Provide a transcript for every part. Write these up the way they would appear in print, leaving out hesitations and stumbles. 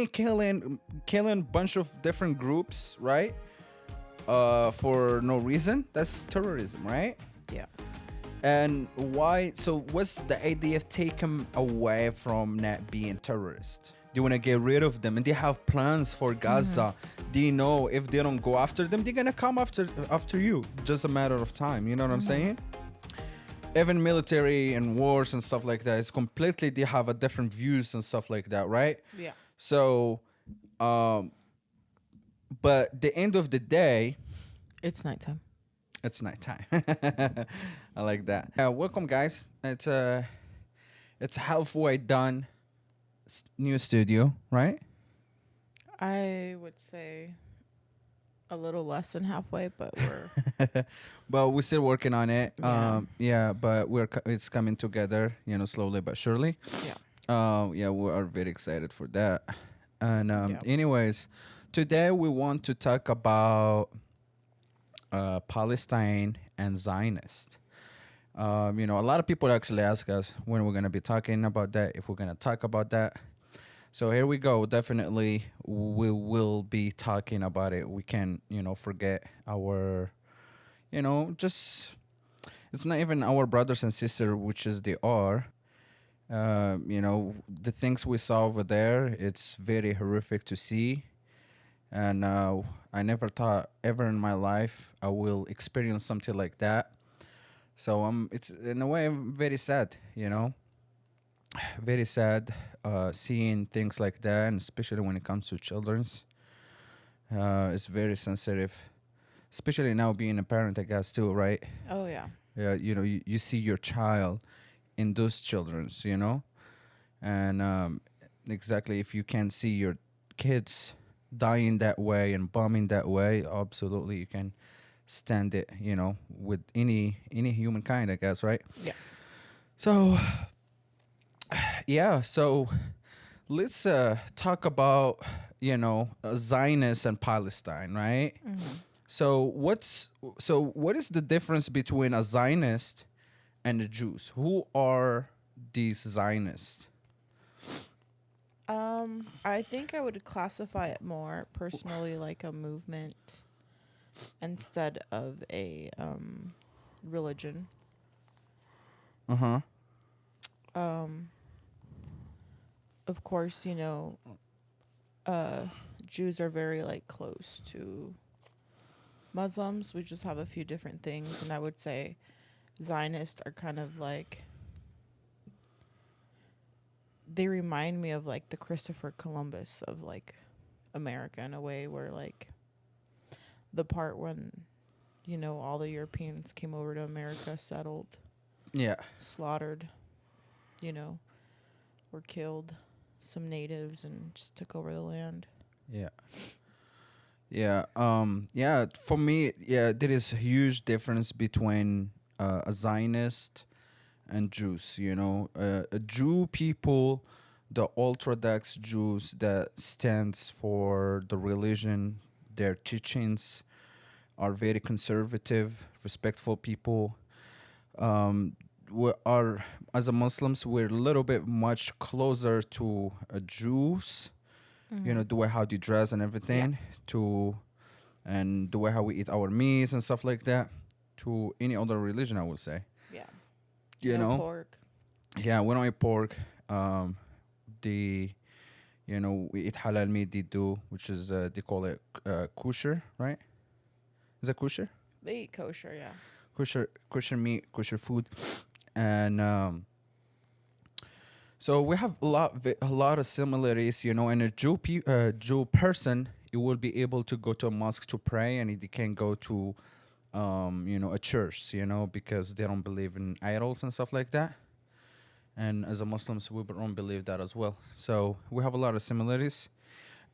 any killing bunch of different groups, right? For no reason, that's terrorism, right? Yeah. And why? So what's the idea of taking away from not being terrorists? They want to get rid of them, and they have plans for Gaza. They know if they don't go after them, they're gonna come after you. Just a matter of time. You know what I'm saying? Even military and wars and stuff like that, it's completely, they have a different views and stuff like that, right? Yeah. So, but the end of the day, It's nighttime. it's nighttime. I like that. Welcome, guys. It's halfway done. New studio, right? I would say a little less than halfway, but we're But we're still working on it. Yeah. But it's coming together, slowly but surely. yeah. We are very excited for that. And Yeah. anyways, today we want to talk about Palestine and Zionist. A lot of people actually ask us when we're going to be talking about that, if we're going to talk about that. So here we go. Definitely, we will be talking about it. We can, forget our, just, it's not even our brothers and sisters, which is they are. The things we saw over there, it's very horrific to see. And I never thought ever in my life I will experience something like that. So it's in a way very sad, very sad seeing things like that, and especially when it comes to children's. It's very sensitive, especially now being a parent, I guess, too, right? Oh yeah. Yeah, you see your child in those children's, and exactly, if you can see your kids dying that way and bombing that way, absolutely you can stand it, with any humankind, I guess, right? Yeah. So so let's talk about Zionist and Palestine, right? So what is the difference between a Zionist and the Jews? Who are these Zionists? I think I would classify it more personally like a movement instead of a religion. Of course, Jews are very like close to Muslims. We just have a few different things, and I would say Zionists are kind of like, they remind me of like the Christopher Columbus of like America, in a way, where like the part when all the Europeans came over to America, settled, slaughtered, were killed some natives and just took over the land. For me, there is a huge difference between a Zionist and Jews. A Jew people, the Orthodox Jews that stands for the religion, their teachings are very conservative, respectful people. We are, as a Muslims, we're a little bit much closer to Jews. The way how they dress and everything, and the way how we eat our meats and stuff like that, to any other religion, I would say. Yeah. No pork. Yeah, we don't eat pork. We eat halal meat. They do, which is they call it kosher, right? Is that kosher? They eat kosher, yeah. Kosher meat, kosher food, and so we have a lot of similarities, and a Jew person, he will be able to go to a mosque to pray, and he can go to a church, because they don't believe in idols and stuff like that. And as a Muslims, we don't believe that as well. So we have a lot of similarities,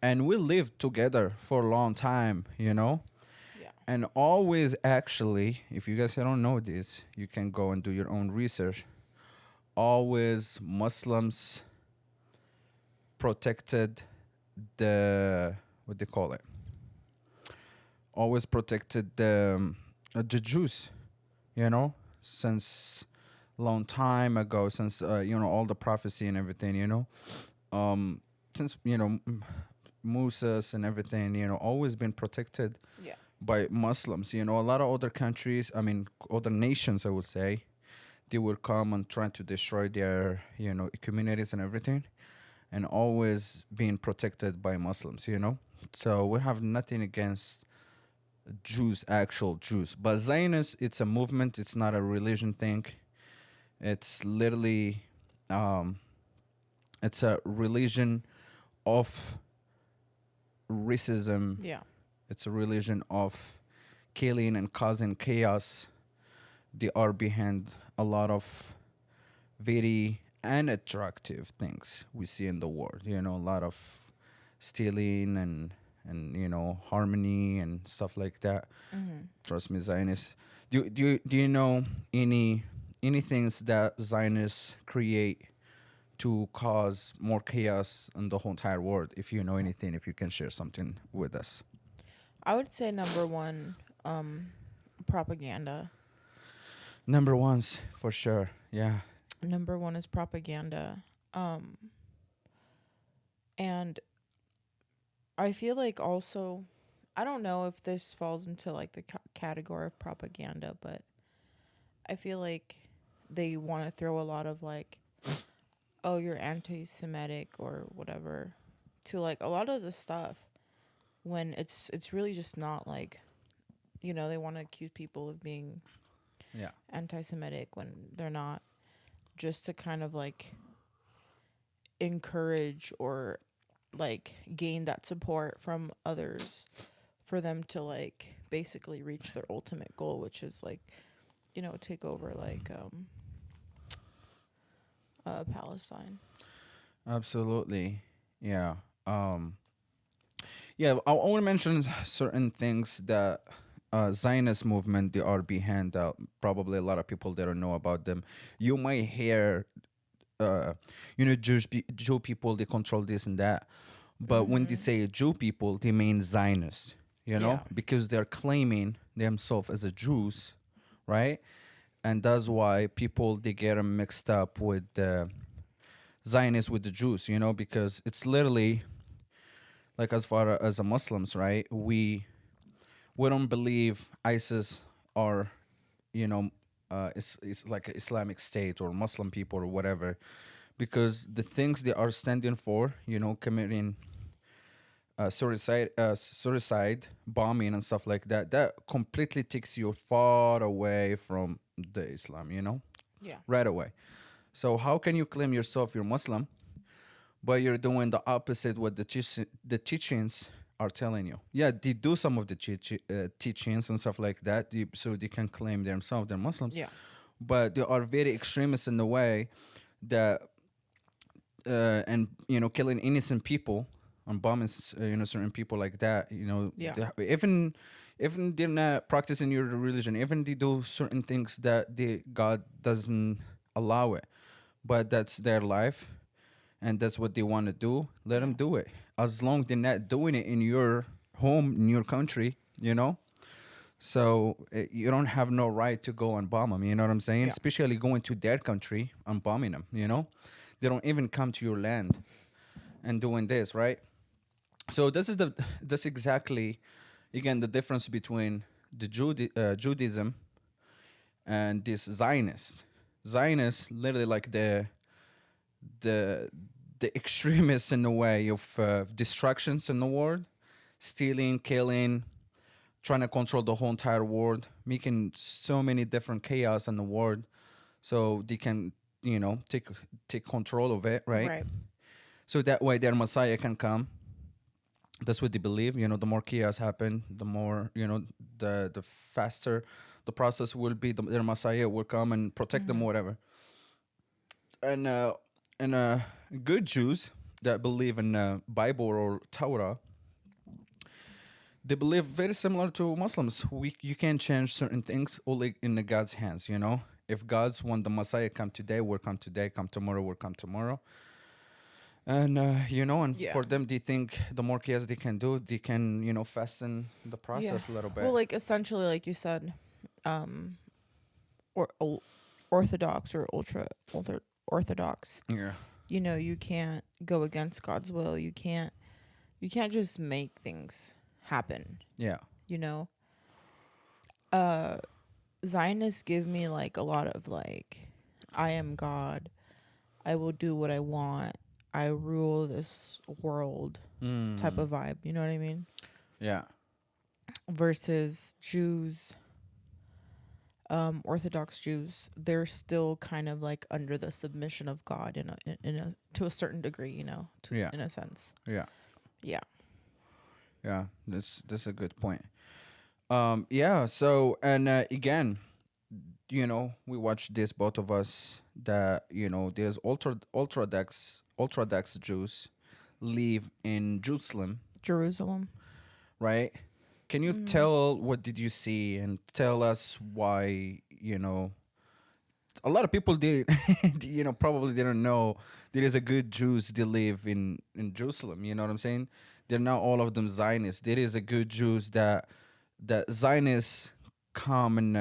and we lived together for a long time, Yeah. And always, actually, if you guys don't know this, you can go and do your own research. Always Muslims protected what they call it. Always protected the Jews, since long time ago, since all the prophecy and everything, since Musas and everything, always been protected Yeah. by Muslims. A lot of other countries, I mean, other nations, I would say, they will come and try to destroy their, communities and everything, and always being protected by Muslims. So we have nothing against Jews, actual Jews. But Zionist, it's a movement, it's not a religion thing. It's literally, um, it's a religion of racism. Yeah. It's a religion of killing and causing chaos. They are behind a lot of very unattractive things we see in the world. A lot of stealing and harmony and stuff like that. Mm-hmm. Trust me, Zionists. Do you know any things that Zionists create to cause more chaos in the whole entire world? If you know anything, if you can share something with us. I would say number one, propaganda. Number ones for sure. Yeah. Number one is propaganda. And I feel like also, I don't know if this falls into like the category of propaganda, but I feel like they want to throw a lot of like, oh, you're anti-Semitic or whatever, to like a lot of the stuff, when it's really just not like, they want to accuse people of being Yeah. anti-Semitic when they're not, just to kind of like encourage or like gain that support from others for them to like basically reach their ultimate goal, which is like, take over like Palestine. Absolutely. Yeah. Yeah, I want to mention certain things that Zionist movement they are behind. Probably a lot of people they don't know about them. You might hear, Jew people they control this and that, but when they say Jew people, they mean Zionists. Yeah. Because they're claiming themselves as a Jews, right? And that's why people they get them mixed up with the Zionists with the Jews. Because it's literally like as far as the Muslims, right? We don't believe ISIS or it's like an Islamic State or Muslim people or whatever, because the things they are standing for, committing suicide, bombing and stuff like that, that completely takes you far away from the Islam, Yeah. right away. So how can you claim yourself you're Muslim, but you're doing the opposite what the teachings are telling you? Yeah, they do some of the teachings and stuff like that, so they can claim themselves they're Muslims, Yeah. but they are very extremists in the way that and killing innocent people and bombing certain people like that. Yeah. Even they're not practicing your religion, even they do certain things that God doesn't allow it, but that's their life and that's what they want to do. Let them do it, as long they're not doing it in your home, in your country. So you don't have no right to go and bomb them. You know what I'm saying? Yeah. Especially going to their country and bombing them. They don't even come to your land and doing this, right? So that's exactly, again, the difference between the Judaism and this Zionist. Zionist, literally like the the extremists in the way of destructions in the world, stealing, killing, trying to control the whole entire world, making so many different chaos in the world, so they can take control of it, right? Right. So that way their Messiah can come. That's what they believe. The more chaos happen, the more the faster the process will be. Their Messiah will come and protect them, whatever. And good Jews that believe in Bible or Torah, they believe very similar to Muslims. You can't change certain things, only in the God's hands. If God's want the Messiah come today, will come today. Come tomorrow, will come tomorrow. And and Yeah. for them, they think the more chaos they can do, they can fasten the process a little bit. Well, like essentially, like you said, or orthodox or ultra orthodox Yeah. You know, you can't go against God's will. You can't just make things happen, Yeah. you know? Uh Zionists give me like a lot of like, I am God. I will do what I want. I rule this world type Mm. of vibe. You know what I mean? Yeah. Versus Jews, Orthodox Jews, they're still kind of like under the submission of God in a to a certain degree, you know, Yeah. in a sense. Yeah. Yeah. Yeah. That's a good point. Yeah. So and again, we watched this, both of us, that there's ultra-Orthodox Jews live in Jerusalem, Jerusalem. right? Can you Mhm. tell what did you see and tell us why, a lot of people did probably didn't know there is a good Jews they live in Jerusalem, you know what I'm saying? They're not all of them Zionists. There is a good Jews that Zionists come in,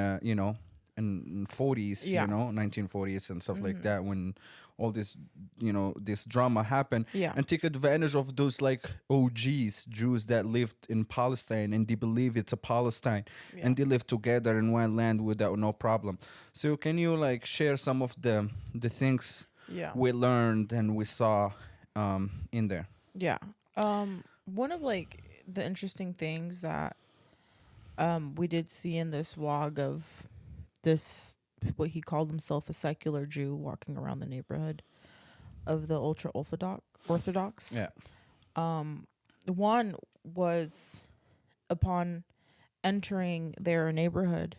in 40s, Yeah. 1940s and stuff like Mhm. that, when all this drama happened, Yeah. and take advantage of those like OGs, Jews that lived in Palestine, and they believe it's a Palestine, Yeah. and they live together in one land without no problem. So can you like share some of the things Yeah. we learned and we saw in there? Yeah. One of like the interesting things that we did see in this vlog of this, what he called himself, a secular Jew walking around the neighborhood of the ultra orthodox. Yeah. One was, upon entering their neighborhood,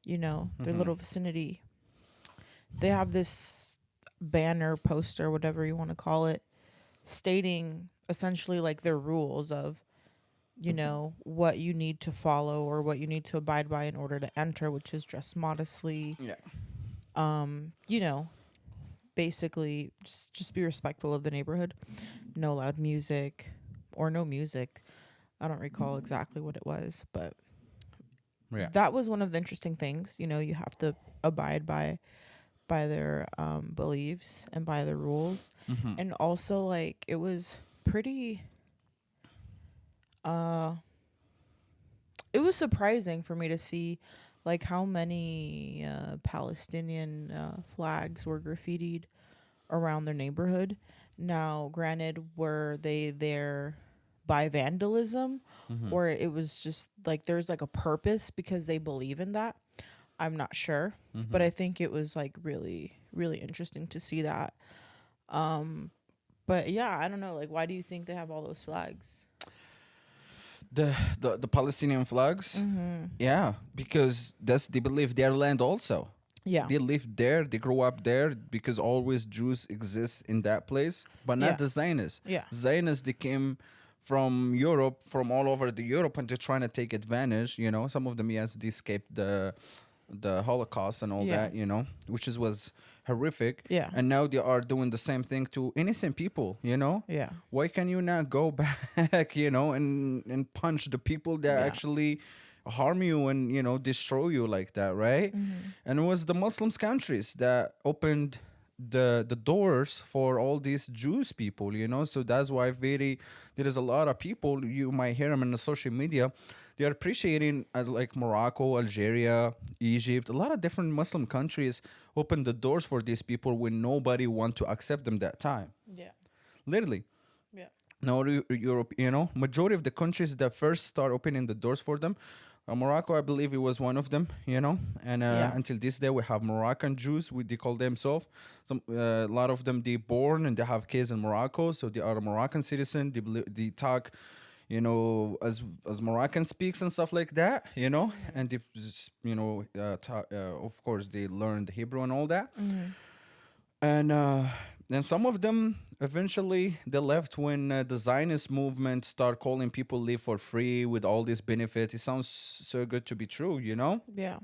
you know, their Mm-hmm. little vicinity, they have this banner, poster, whatever you want to call it, stating essentially like their rules of, you know, what you need to follow or what you need to abide by in order to enter, which is dress modestly. Yeah. You know, basically just be respectful of the neighborhood. No loud music or no music. I don't recall exactly what it was, but Yeah. that was one of the interesting things. You know, you have to abide by their beliefs and by the rules. Mm-hmm. And also like it was pretty uh it was surprising for me to see like how many Palestinian flags were graffitied around their neighborhood. Now, granted, were they there by vandalism, Mm-hmm. or it was just like there's like a purpose because they believe in that? I'm not sure, but Mm-hmm. I think it was like really, really interesting to see that. But yeah, I don't know. Like, why do you think they have all those flags? The Palestinian flags. Mm-hmm. Yeah, because that's they believe their land also. Yeah. They live there, they grow up there, because always Jews exist in that place, but not Yeah. the Zionists. Yeah. Zionists, they came from Europe, from all over the Europe, and they're trying to take advantage. Some of them, yes, they escaped the Holocaust and all Yeah. that, which was horrific. Yeah. And now they are doing the same thing to innocent people. Yeah. Why can you not go back, and punch the people that Yeah. actually harm you and, destroy you like that, right? Mm-hmm. And it was the Muslims countries that opened the doors for all these Jews people. So that's why there is a lot of people, you might hear them in the social media, they are appreciating, as like Morocco, Algeria, Egypt, a lot of different Muslim countries opened the doors for these people when nobody want to accept them that time. Yeah. Literally. Yeah. No, Europe, majority of the countries that first start opening the doors for them, Morocco, I believe it was one of them. And Yeah. until this day, we have Moroccan Jews, they call themselves. A lot of them, they born and they have kids in Morocco, so they are a Moroccan citizen. They talk, as Moroccan speaks and stuff like that. And they just, of course, they learned Hebrew and all that. Mm-hmm. And then some of them eventually they left when the Zionist movement start calling people live for free with all these benefits. It sounds so good to be true. Yeah.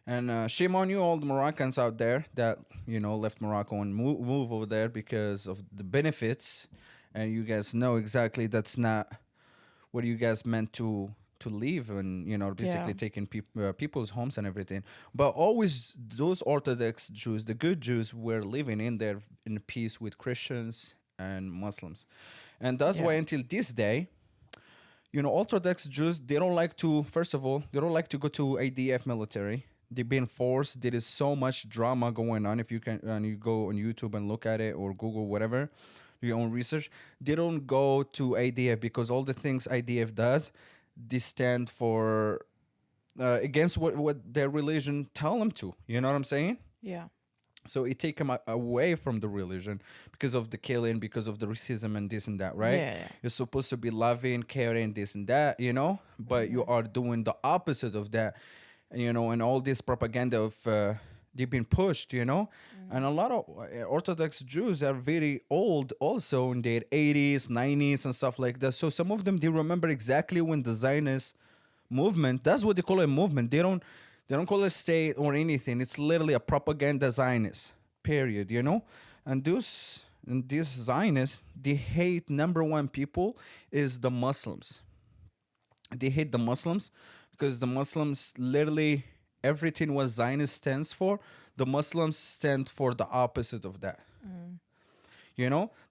And shame on you, all the Moroccans out there that left Morocco and move over there because of the benefits. And you guys know exactly that's not what you guys meant to live, and basically Yeah. taking people's homes and everything. But always those Orthodox Jews, the good Jews, were living in there in peace with Christians and Muslims, and that's why Yeah. until this day, Orthodox Jews, they don't like to, first of all, they don't like to go to ADF military. They've been forced. There is so much drama going on. If you can, and you go on YouTube and look at it, or Google, whatever, do your own research. They don't go to ADF because all the things ADF does, they stand for against what their religion tell them to. You know what I'm saying? Yeah. So it take them away from the religion because of the killing, because of the racism and this and that, right? Yeah. You're supposed to be loving, caring, this and that, but you are doing the opposite of that, and all this propaganda of they've been pushed, and a lot of Orthodox Jews are very old, also in their 80s, 90s, and stuff like that. So some of them, they remember exactly when the Zionist movement, that's what they call a movement. They don't call it state or anything. It's literally a propaganda Zionist, period, And these Zionists, they hate, number one people is the Muslims. They hate the Muslims because the Muslims, literally everything what Zionist stands for, the Muslims stand for the opposite of that.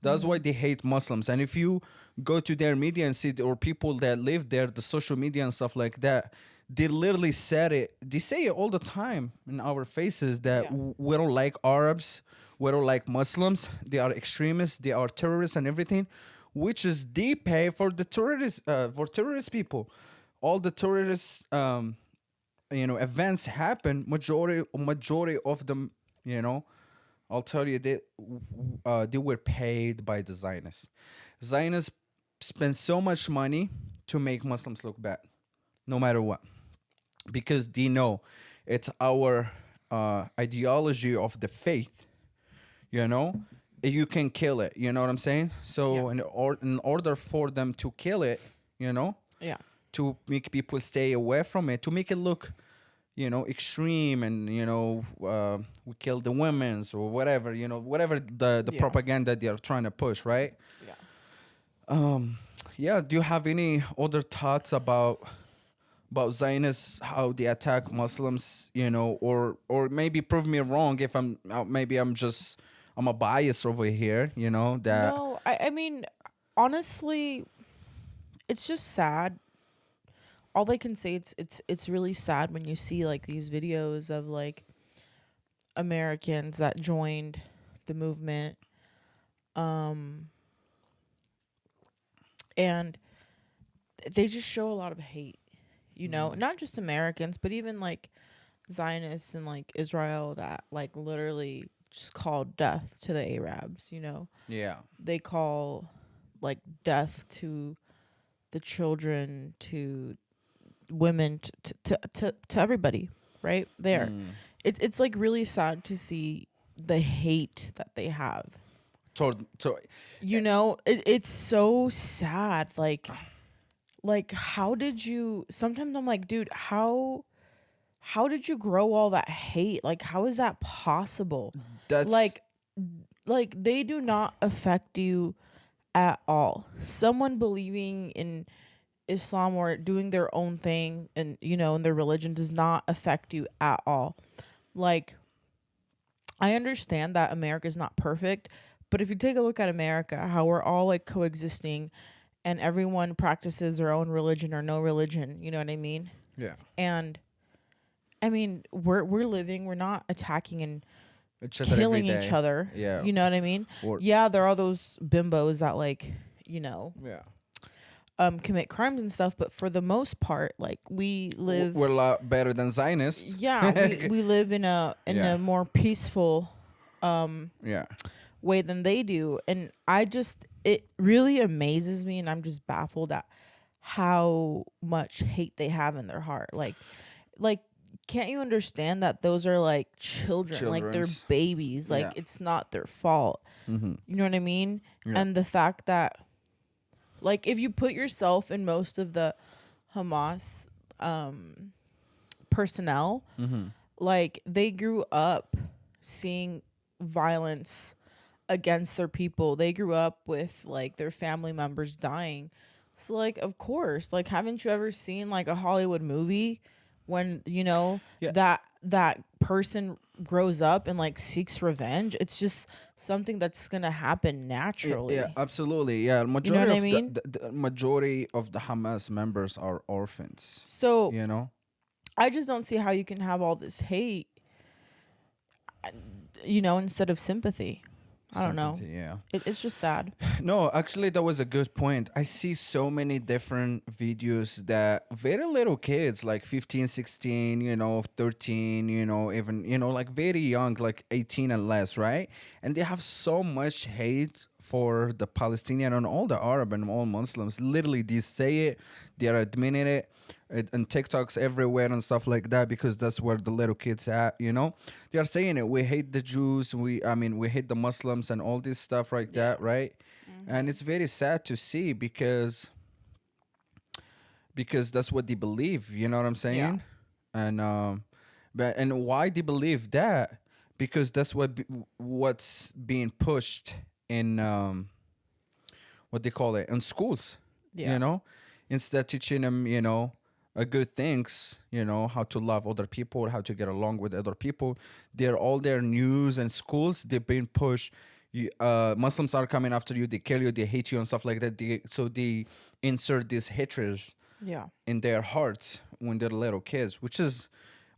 That's why they hate Muslims. And if you go to their media and see, or people that live there, the social media and stuff like that, they literally said it. They say it all the time in our faces that Yeah. we don't like Arabs, we don't like Muslims. They are extremists, they are terrorists and everything, which is they pay for the terrorist people. All the terrorist events happen. Majority of them, I'll tell you, they were paid by the Zionists. Zionists spend so much money to make Muslims look bad, no matter what, because they know it's our ideology of the faith. You can kill it. You know what I'm saying? So in order for them to kill it, Yeah. to make people stay away from it, to make it look extreme, and we kill the women's or whatever, whatever the Yeah. propaganda they are trying to push, right? Yeah. Yeah, do you have any other thoughts about Zionists, how they attack Muslims, or maybe prove me wrong if maybe I'm a bias over here, that. No, I mean, honestly, it's just sad. All I can say, it's really sad when you see like these videos of like Americans that joined the movement, and they just show a lot of hate. Not just Americans, but even like Zionists and like Israel that like literally just call death to the Arabs. Yeah. They call like death to the children, to women, to everybody right there. It's like really sad to see the hate that they have. It's so sad. Like how did you, sometimes I'm like, dude, how did you grow all that hate? Like, how is that possible? That's like they do not affect you at all. Someone believing in Islam or doing their own thing and in their religion does not affect you at all. Like, I understand that America is not perfect, but if you take a look at America, how we're all like coexisting and everyone practices their own religion or no religion, you know what I mean? Yeah. And I mean, we're living, we're not attacking and Each other killing every day. each other. Yeah. You know what I mean? Or- Yeah, there are those bimbos that like, Yeah. commit crimes and stuff, but for the most part, like we live. We're a lot better than Zionists. Yeah, we live in a Yeah. more peaceful Yeah. way than they do, and it really amazes me, and I'm just baffled at how much hate they have in their heart. Like, can't you understand that those are like children, like they're Children's. babies, like Yeah. it's not their fault. Mm-hmm. You know what I mean? Yeah. And the fact that, like, if you put yourself in most of the Hamas personnel, Mm-hmm. like they grew up seeing violence against their people. They grew up with like their family members dying. So like, of course, like, haven't you ever seen like a Hollywood movie when, Yeah, that person grows up and like seeks revenge? It's just something that's gonna happen yeah, naturally. absolutely. Yeah, You know majority what I of mean? the majority of the Hamas members are orphans. So You know. I just don't see how you can have all this hate, instead of sympathy. I don't know. Sympathy, yeah. It's just sad. No, actually, that was a good point. I see so many different videos that very little kids, like 15, 16, 13, even, like very young, like 18 and less, right? And they have so much hate for the Palestinian and all the Arab and all Muslims. Literally, they say it, they are admitting it, and TikToks everywhere and stuff like that because that's where the little kids at. They are saying it. We hate the Jews. We hate the Muslims and all this stuff like Yeah. that, right? And Mm-hmm. it's very sad to see because that's what they believe. You know what I'm Yeah. saying? And and why they believe that? Because that's what's being pushed in what they call it in schools. Yeah. You know, instead teaching them, good things, how to love other people, how to get along with other people. They're all their news and schools. They've been pushed. Muslims are coming after you. They kill you. They hate you and stuff like that. So they insert this hatred Yeah. in their hearts when they're little kids, which is,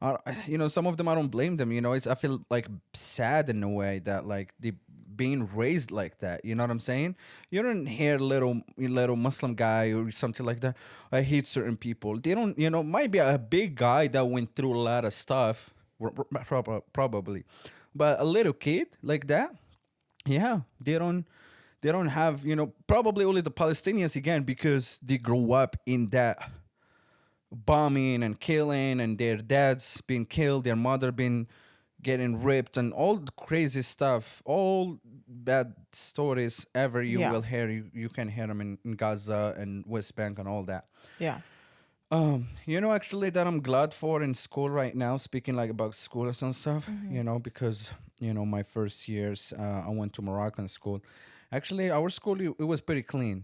some of them I don't blame them. I feel like sad in a way that like they being raised like that. You know what I'm saying? You don't hear little Muslim guy or something like that. I hate certain people. They don't. Might be a big guy that went through a lot of stuff, probably, but a little kid like that. Yeah, they don't have, probably only the Palestinians again because they grew up in that bombing and killing and their dads being killed, their mother being getting ripped and all the crazy stuff, all bad stories ever you Yeah. will hear. You can hear them in Gaza and West Bank and all that. Yeah. Actually that I'm glad for in school right now, speaking like about schools and stuff, Mm-hmm. because, my first years, I went to Moroccan school. Actually, our school, it was pretty clean.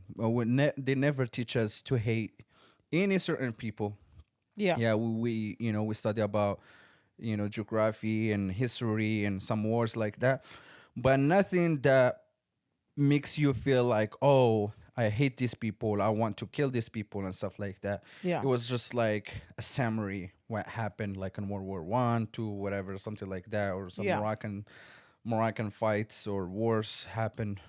They never teach us to hate any certain people. Yeah. Yeah, we study about, geography and history and some wars like that, but nothing that makes you feel like, oh, I hate these people, I want to kill these people and stuff like that. Yeah. It was just like a summary what happened like in World War I, II, whatever, something like that, or some Yeah. Moroccan fights or wars happened,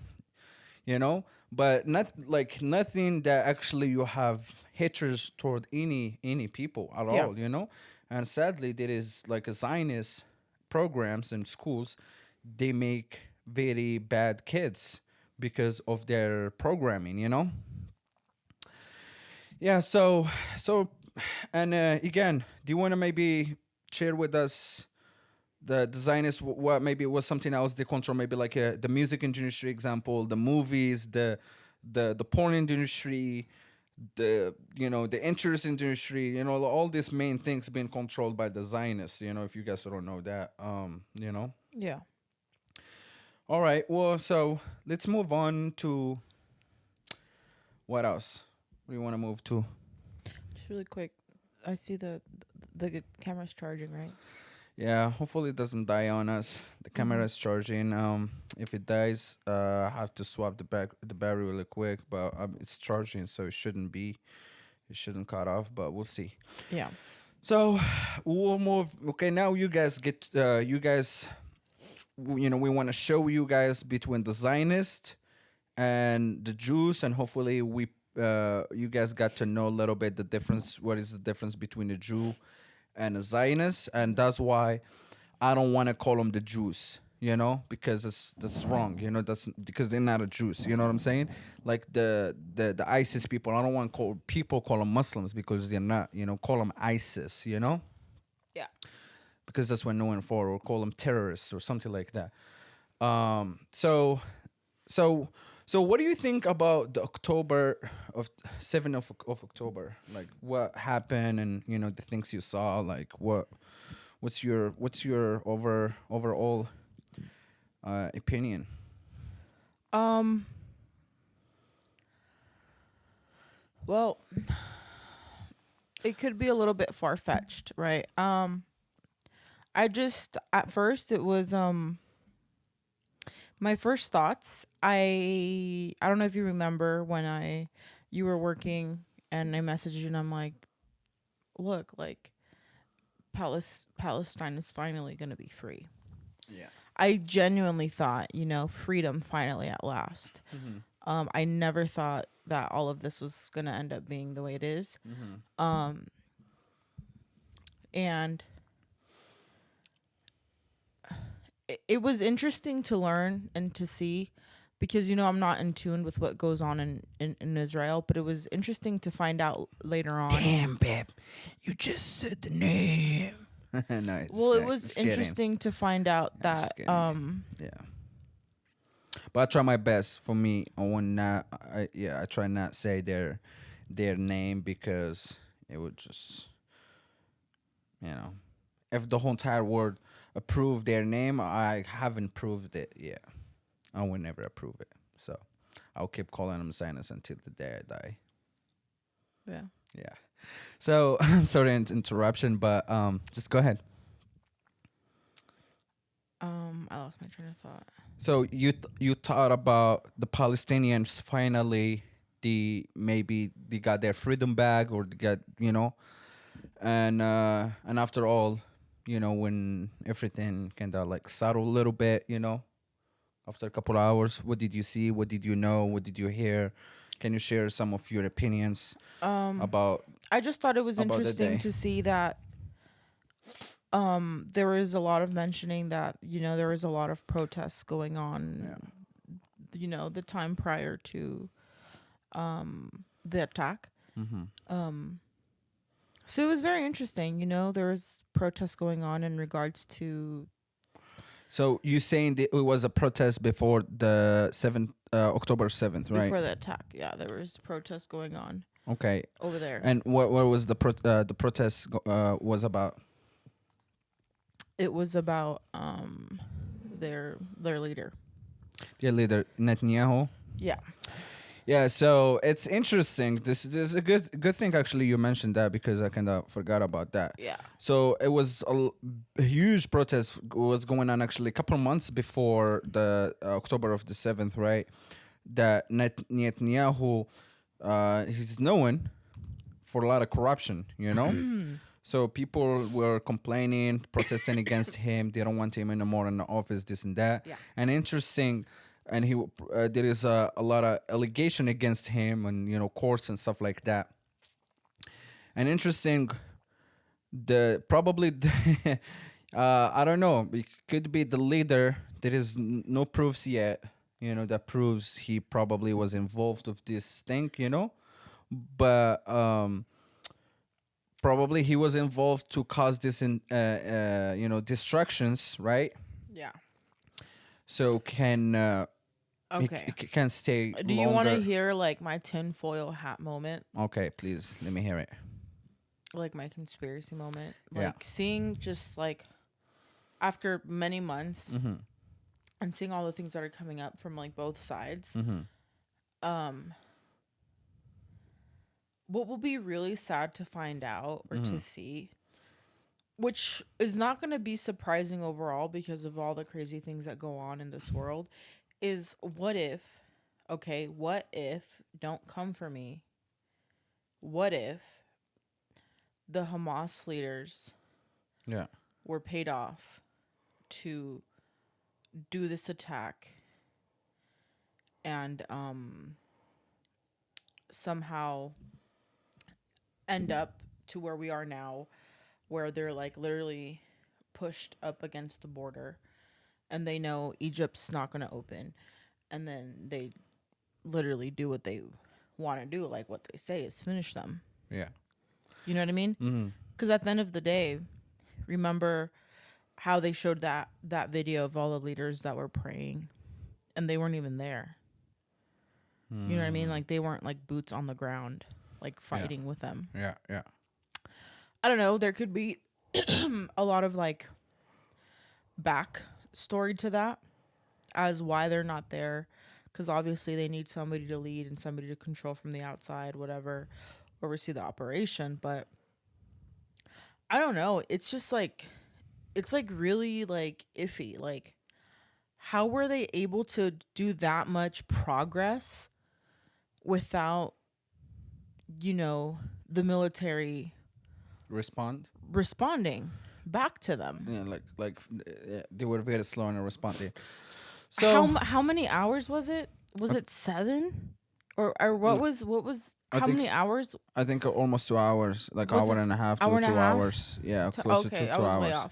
but not like nothing that actually you have hatred toward any people at Yeah. all. And sadly there is like a Zionist programs in schools. They make very bad kids because of their programming. Yeah, so and again, do you want to maybe share with us the designers what maybe was something else they control, maybe like the music industry example, the movies, the porn industry, the insurance industry, all these main things being controlled by the Zionists, if you guys don't know that. Yeah. All right, well, so let's move on to what else we want to move to. Just really quick. I see the camera's charging, right? Yeah, hopefully it doesn't die on us. The camera Mm-hmm. is charging. If it dies, I have to swap the battery really quick. But it's charging, so it shouldn't cut off. But we'll see. Yeah. So we'll move. Okay, now you guys we want to show you guys between the Zionist and the Jews, and hopefully you guys got to know a little bit the difference. What is the difference between a Jew and a Zionist? And that's why I don't want to call them the Jews, because that's wrong. That's because they're not a Jews. You know what I'm saying? Like the ISIS people, I don't want to call them Muslims because they're not. Call them ISIS. Yeah. Because that's what no one for, or call them terrorists or something like that. So so so what do you think about the October of 7th of October? Like what happened and the things you saw, like what's your overall opinion? Um. Well, it could be a little bit far fetched, right? I just at first it was my first thoughts. I don't know if you remember when you were working and I messaged you and I'm like, look, like Palestine is finally gonna be free. Yeah. I genuinely thought, freedom finally at last. Mm-hmm. I never thought that all of this was gonna end up being the way it is. Mm-hmm. And it was interesting to learn and to see because I'm not in tune with what goes on in Israel, but it was interesting to find out later on. Damn, babe, you just said the name. No, Well, it was interesting to find out that yeah. But I try my best. For me, I want not. I try not say their name because it would just, if the whole entire world approve their name, I haven't proved it yet. I will never approve it. So I'll keep calling them Zionist until the day I die. Yeah. Yeah. So I'm sorry interruption, but just go ahead. I lost my train of thought. So you thought about the Palestinians finally maybe they got their freedom back or they got and after all when everything kind of like settled a little bit after a couple of hours, what did you see, what did you know, what did you hear? Can you share some of your opinions about I just thought it was interesting to see that there was a lot of mentioning that there was a lot of protests going on the time prior to the attack. So it was very interesting. There was protests going on in regards to. So you saying that it was a protest before the October 7th, right? Before the attack, yeah, there was protests going on. Okay. Over there. And what was the protest was about? It was about their leader. Their leader Netanyahu. Yeah. Yeah, so it's interesting. This is a good thing actually you mentioned that because I kind of forgot about that. Yeah. So it was a huge protest was going on actually a couple of months before the October of the 7th, right? That Netanyahu he's known for a lot of corruption, So people were complaining, protesting against him. They don't want him anymore in the office, this and that. Yeah. And interesting, and he there is a lot of allegation against him and courts and stuff like that. And interesting, I don't know. It could be the leader. There is no proofs yet. That proves he probably was involved with this thing. But probably he was involved to cause this distractions, right? Yeah. So can Okay. can stay. Do you want to hear like my tinfoil hat moment? Okay, please let me hear it. Like my conspiracy moment. Yeah. Like seeing just like after many months and seeing all the things that are coming up from like both sides. What will be really sad to find out or to see, which is not going to be surprising overall because of all the crazy things that go on in this world, is what if, don't come for me, what if the Hamas leaders were paid off to do this attack and somehow end up to where we are now, where they're like literally pushed up against the border and they know Egypt's not going to open, and then they literally do what they want to do, like what they say is finish them. Yeah. You know what I mean? Because at the end of the day, remember how they showed that video of all the leaders that were praying and they weren't even there. You know what I mean? Like they weren't like boots on the ground, like fighting with them. Yeah. I don't know. There could be a lot of like back story to that as why they're not there. because obviously they need somebody to lead and somebody to control from the outside, whatever, oversee the operation. But I don't know. It's just like, it's like really like iffy. Like, how were they able to do that much progress without, you know, the military Respond. responding back to them? Yeah, they were very slow in responding. How So how many hours was it? Was it 7? Or what was I how think many hours? I think almost 2 hours, like Was hour it and a half hour to and a two half? hours. Yeah, close to Okay, I two was way hours.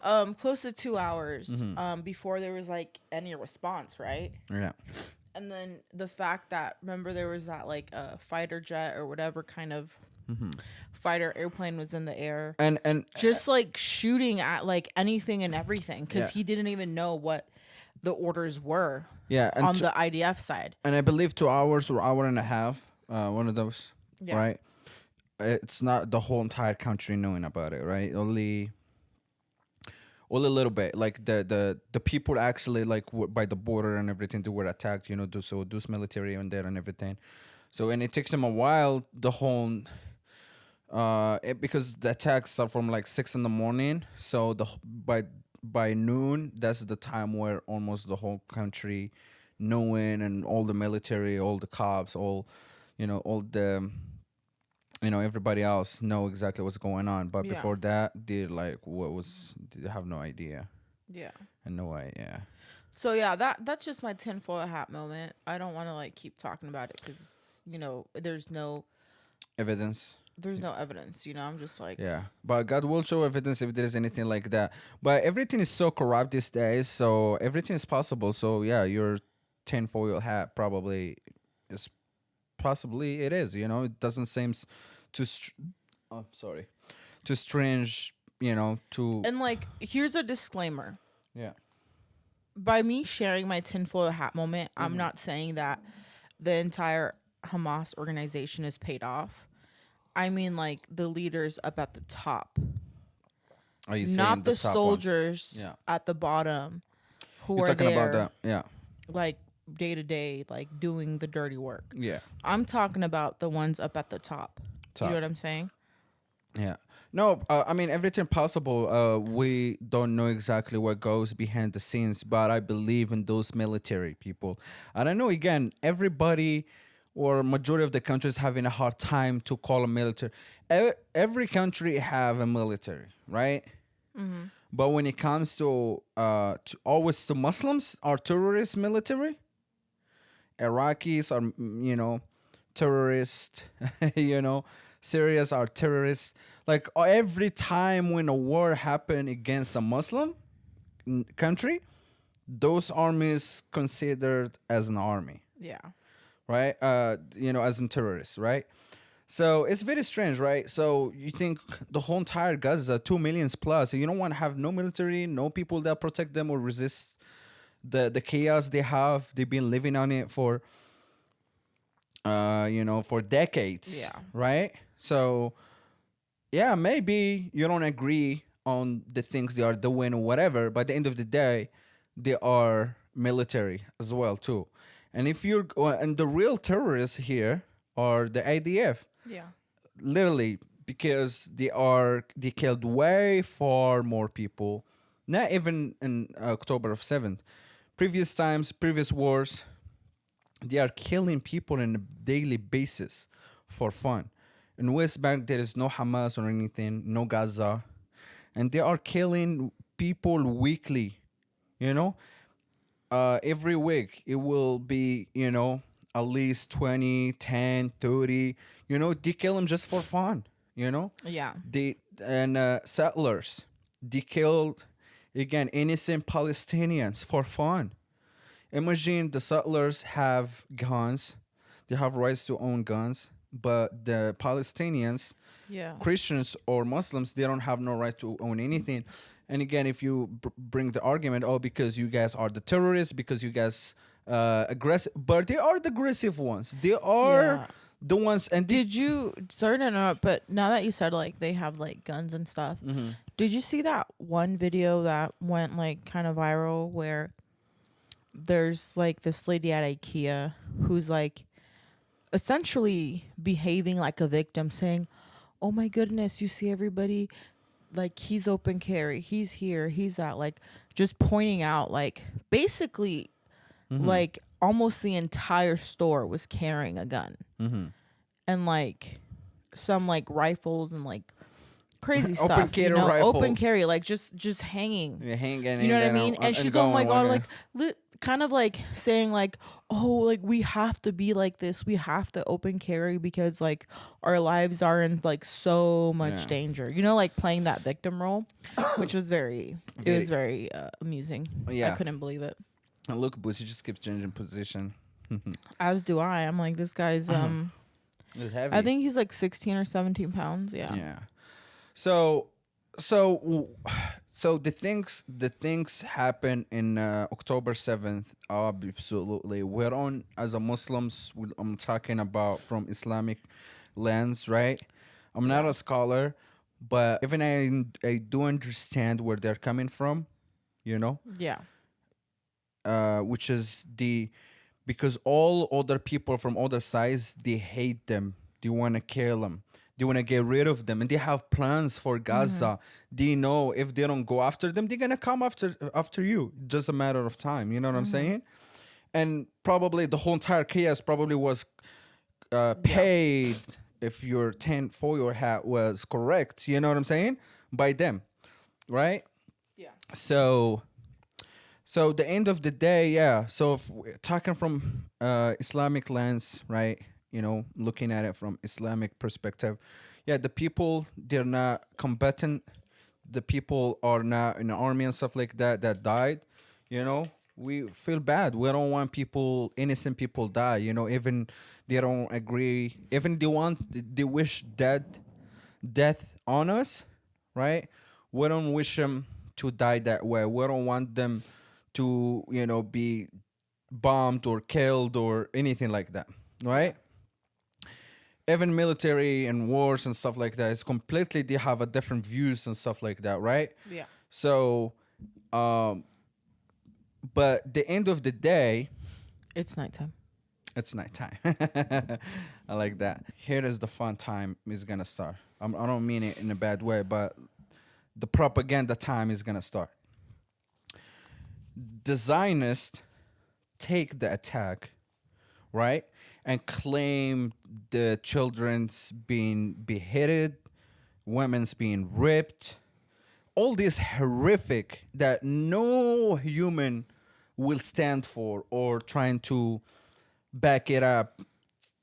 off. Close to 2 hours. Mm-hmm. Before there was like any response, right? Yeah. And then the fact that, remember, there was that like fighter jet or whatever kind of fighter airplane was in the air, And just like shooting at like anything and everything, because Yeah. he didn't even know what the orders were yeah, on the IDF side. and I believe 2 hours or hour and a half. One of those. Yeah. Right. It's not the whole entire country knowing about it, right? Only a little bit. Like the people actually like by the border and everything, they were attacked. You know, those military in there and everything. So and it takes them a while. The whole because the attacks are from like 6 in the morning. So by noon, that's the time where almost the whole country knowing, and all the military, all the cops, all all the everybody else know exactly what's going on. But Yeah. before that, they have no idea. Yeah. And no idea. So yeah, that's just my tinfoil hat moment. I don't want to like keep talking about it because there's no Evidence. evidence. I'm just like, Yeah, but God will show evidence if there is anything like that. But everything is so corrupt these days, so everything is possible. So yeah, your tinfoil hat probably is possibly it is. It doesn't seem too. Sorry, too strange. To and like, here's a disclaimer. yeah. By me sharing my tinfoil hat moment, I'm not saying that the entire Hamas organization is paid off. I mean, like, the leaders up at the top, Are you saying not the top ones? soldiers Yeah. at the bottom who You're are talking there, about that, yeah, like day to day, like doing the dirty work. yeah, I'm talking about the ones up at the top. You know what I'm saying? yeah. No, I mean everything possible. We don't know exactly what goes behind the scenes, but I believe in those military people. I don't know. Again, everybody or majority of the countries having a hard time to call a military. Every country have a military, right? But when it comes to always to Muslims, are terrorist military. Iraqis are terrorist. Syrians are terrorists. Like every time when a war happened against a Muslim country, those armies considered as an army, Yeah. right? As in terrorists, right? So it's very strange, right? So you think the whole entire Gaza, 2 million plus, you don't want to have no military, no people that protect them or resist the chaos they have. They've been living on it for for decades. Yeah. Right? So yeah, maybe you don't agree on the things they are doing or whatever, but at the end of the day, they are military as well too. And if you're and the real terrorists here are the IDF, Yeah. literally, because they killed way far more people. Not even in October of 7th. Previous wars, they are killing people on a daily basis for fun. In West Bank, there is no Hamas or anything, no Gaza. And they are killing people weekly, every week. It will be, at least 20, 10, 30, they kill them just for fun, Yeah. Settlers, they killed, again, innocent Palestinians for fun. Imagine the settlers have guns. They have rights to own guns. But the Palestinians, Yeah. Christians or Muslims, they don't have no right to own anything. And again, if you bring the argument, because you guys are the terrorists, because you guys aggressive, but they are the aggressive ones. They are Yeah. the ones. And Did you, sorry to interrupt, but now that you said like they have like guns and stuff, did you see that one video that went like kind of viral where there's like this lady at IKEA who's like essentially behaving like a victim, saying, "Oh my goodness, you see everybody, like he's open carry, he's here, he's that," like just pointing out like basically Mm-hmm. like almost the entire store was carrying a gun Mm-hmm. and like some like rifles and like crazy Open stuff, carry open rifles. carry, like just hanging. Yeah, hanging You know and what I then mean? And and she's, oh my going god, one. like kind of like saying like, oh, like we have to be like this. We have to open carry because like our lives are in like so much Yeah. danger. Like playing that victim role, which was it was very amusing. I Yeah. couldn't believe it. And look, Boosie just keeps changing position. As do I. I'm like, this guy's It's heavy. I think he's like 16 or 17 pounds. Yeah. Yeah. So, so, so the things happen in October 7th. Absolutely, we're on as a Muslims. I'm talking about from Islamic lens, right? I'm not Yeah. a scholar, but even I do understand where they're coming from. You know, Yeah. which is because all other people from other sides, they hate them, they want to kill them, they want to get rid of them, and they have plans for Gaza. They know if they don't go after them, they're gonna come after you, just a matter of time, you know what I'm saying? And probably the whole entire chaos probably was paid, if your tent for your hat was correct, you know what I'm saying, by them, right? Yeah. So the end of the day, yeah. So if we're talking from Islamic lens, right? Looking at it from Islamic perspective, yeah, the people, they're not combatant. The people are not in the army and stuff like that died. We feel bad. We don't want innocent people die. Even they don't agree. Even they wish death on us, right? We don't wish them to die that way. We don't want them to be bombed or killed or anything like that, right? Even military and wars and stuff like that, it's completely, they have a different views and stuff like that, right? Yeah. So but the end of the day, It's nighttime. it's nighttime. I like that. Here is the fun time is gonna start. I don't mean it in a bad way, but the propaganda time is gonna start. The Zionists take the attack, right, and claim the children's being beheaded, women's being ripped, all this horrific that no human will stand for or trying to back it up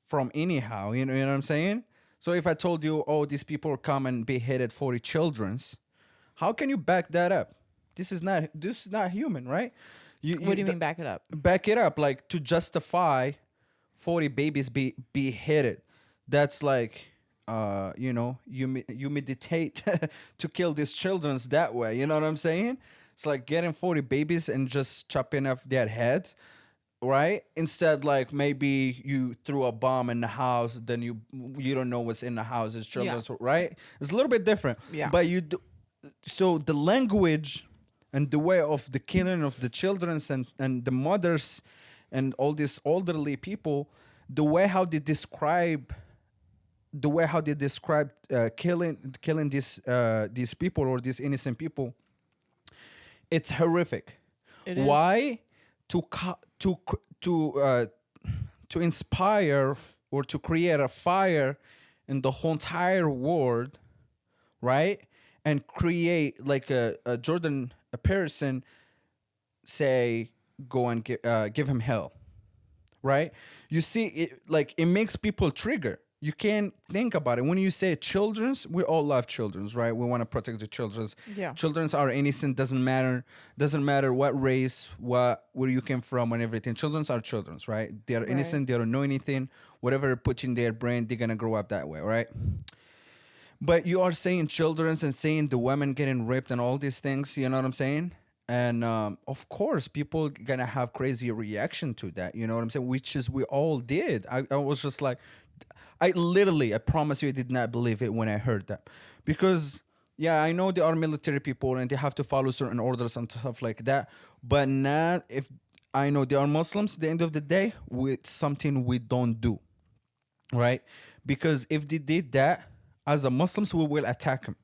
from anyhow. You know what I'm saying? So if I told you, oh, these people come and beheaded 40 children's, how can you back that up? This is not human, right? What do you mean back it up? Back it up, like to justify 40 babies beheaded. That's like you meditate to kill these children's that way. You know what I'm saying? It's like getting 40 babies and just chopping off their heads, right? Instead, like maybe you threw a bomb in the house, then you don't know what's in the house. It's children's, right? It's a little bit different. Yeah. But so the language and the way of the killing of the children and the mothers and all these elderly people, the way how they describe killing these people or these innocent people, it's horrific. It is. Why? To inspire or to create a fire in the whole entire world, right? And create like a Jordan Peterson say, go and give him hell, right? You see, it makes people trigger. You can't think about it. When you say children's, we all love children's, right? We want to protect the children's. Yeah. Children's are innocent. Doesn't matter what race, where you came from, and everything. Children's are children's, right? They are innocent. They don't know anything. Whatever put in their brain, they're gonna grow up that way, right? But you are saying children's and saying the women getting raped and all these things. You know what I'm saying? And of course, people gonna have crazy reaction to that. You know what I'm saying? Which is we all did. I was just like, I promise you, I did not believe it when I heard that. Because, yeah, I know they are military people and they have to follow certain orders and stuff like that. But not if I know they are Muslims. At the end of the day, it's something we don't do, right? Because if they did that, as a Muslims, we will attack them.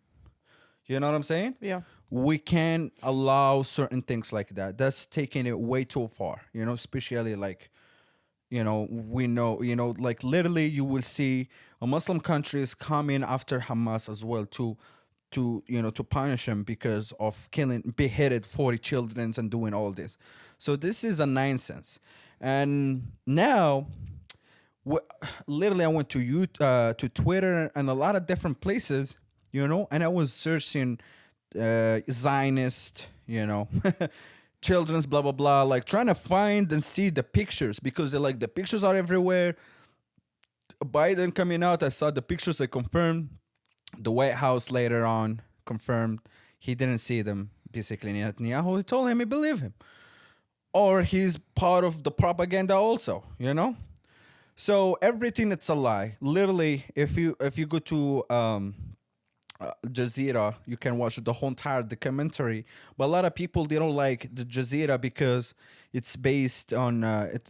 You know what I'm saying? Yeah. We can allow certain things like that. That's taking it way too far. You know, especially like, we know, like literally you will see a Muslim countries coming after Hamas as well to punish him because of killing beheaded 40 children and doing all this. So this is a nonsense. And now literally I went to to Twitter and a lot of different places, and I was searching Zionist, children's blah blah blah, like trying to find and see the pictures because they're like the pictures are everywhere. Biden coming out, I saw the pictures, I confirmed. The White House later on confirmed he didn't see them. Basically, Netanyahu, he told him he believed him, or he's part of the propaganda also. So everything it's a lie. Literally, if you go to Jazeera, you can watch the whole entire documentary. But a lot of people, they don't like the Jazeera because it's based on the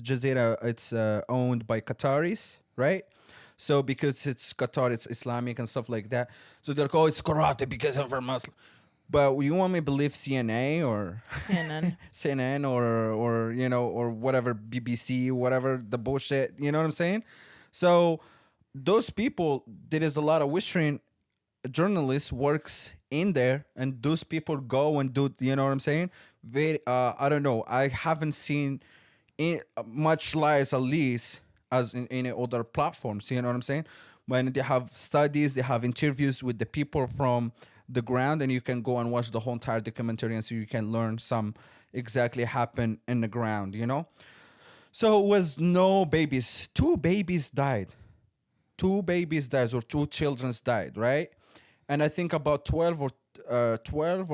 Jazeera. It's owned by Qataris, right? So because it's Qatar, it's Islamic and stuff like that. So they're like, oh, it's corrupted because of our Muslim. But you want me to believe CNN or CNN. CNN or whatever, BBC, whatever the bullshit. You know what I'm saying? So those people, there is a lot of Western journalists works in there, and those people go and do. You know what I'm saying? Very. I don't know. I haven't seen much lies at least as in any other platforms. You know what I'm saying? When they have studies, they have interviews with the people from the ground, and you can go and watch the whole entire documentary, and so you can learn some exactly happen in the ground. So it was no babies. 2 babies died. 2 babies died, or 2 children died, right? And I think about 12 or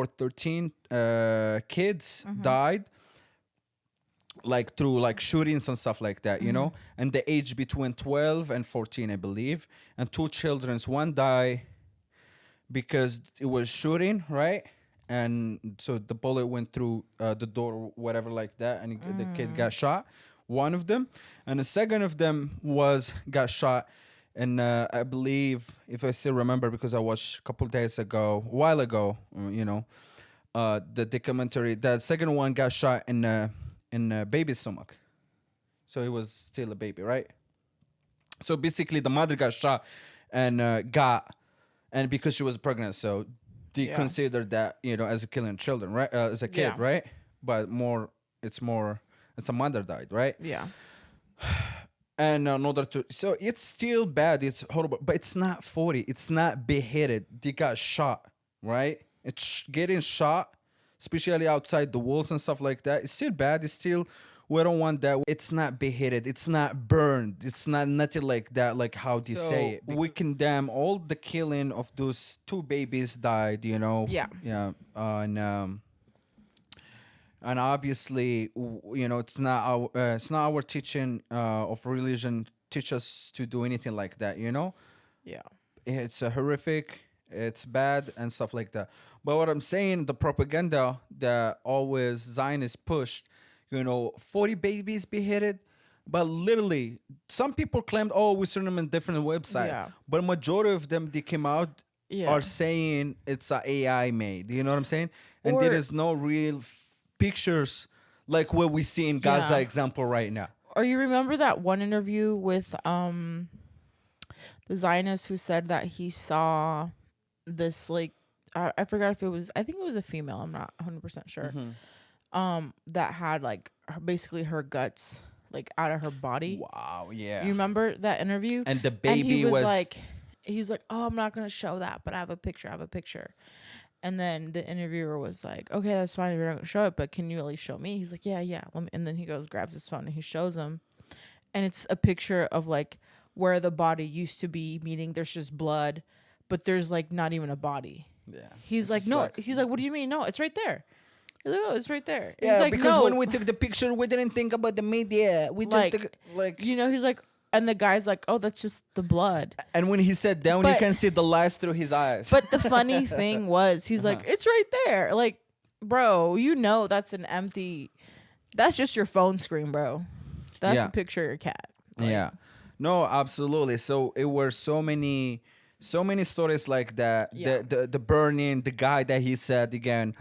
13 kids died, like through like shootings and stuff like that, and the age between 12 and 14, I believe. And 2 children, one died because it was shooting, right? And so the bullet went through the door or whatever like that, and the kid got shot, one of them. And the second of them got shot. And I believe, if I still remember, because I watched a couple days ago, a while ago, the documentary, that second one got shot in baby's stomach. So he was still a baby, right? So basically the mother got shot and and because she was pregnant, so they consider that, as a killing children, right? As a kid, right? But it's a mother died, right? Yeah. And in order to, so it's still bad, it's horrible, but it's not 40, it's not beheaded, they got shot, right? It's getting shot, especially outside the walls and stuff like that. It's still bad, it's still, we don't want that. It's not beheaded, it's not burned, it's not nothing like that, like how they say it. We condemn all the killing of those 2 babies died, Yeah. And obviously, it's not our teaching of religion teach us to do anything like that. Yeah. It's horrific, it's bad and stuff like that. But what I'm saying, the propaganda that always Zionists pushed, 40 babies beheaded. But literally, some people claimed, oh, we saw them in different websites. Yeah. But majority of them, they came out Yeah. are saying it's a AI made. You know what I'm saying? And Or- there is no real pictures like what we see in Gaza example right now. Or you remember that one interview with the Zionist who said that he saw this, like, I forgot if it was, I think it was a female, I'm not 100% sure. That had like basically her guts like out of her body. Wow, yeah. You remember that interview? And the baby and he was was like, oh, I'm not gonna show that, but I have a picture. And then the interviewer was like, okay, that's fine, you're not gonna show it, but can you at least show me? He's like, yeah. Let me. And then he grabs his phone and he shows him, and it's a picture of like where the body used to be, meaning there's just blood, but there's like not even a body. Yeah. He's like, no. He's like, what do you mean? No, it's right there. He's like, oh, it's right there. Yeah, he's like, because no. when we took the picture, we didn't think about the media. We Like, just like. he's like, and the guy's like, oh, that's just the blood. And when he sat down, you But- can see the lights through his eyes. But the funny thing was, he's like, it's right there. Like, bro, that's an empty That's just your phone screen, bro. That's Yeah. a picture of your cat. Like, Yeah. No, absolutely. So it were so many stories like that. Yeah. The burning, the guy that he said again,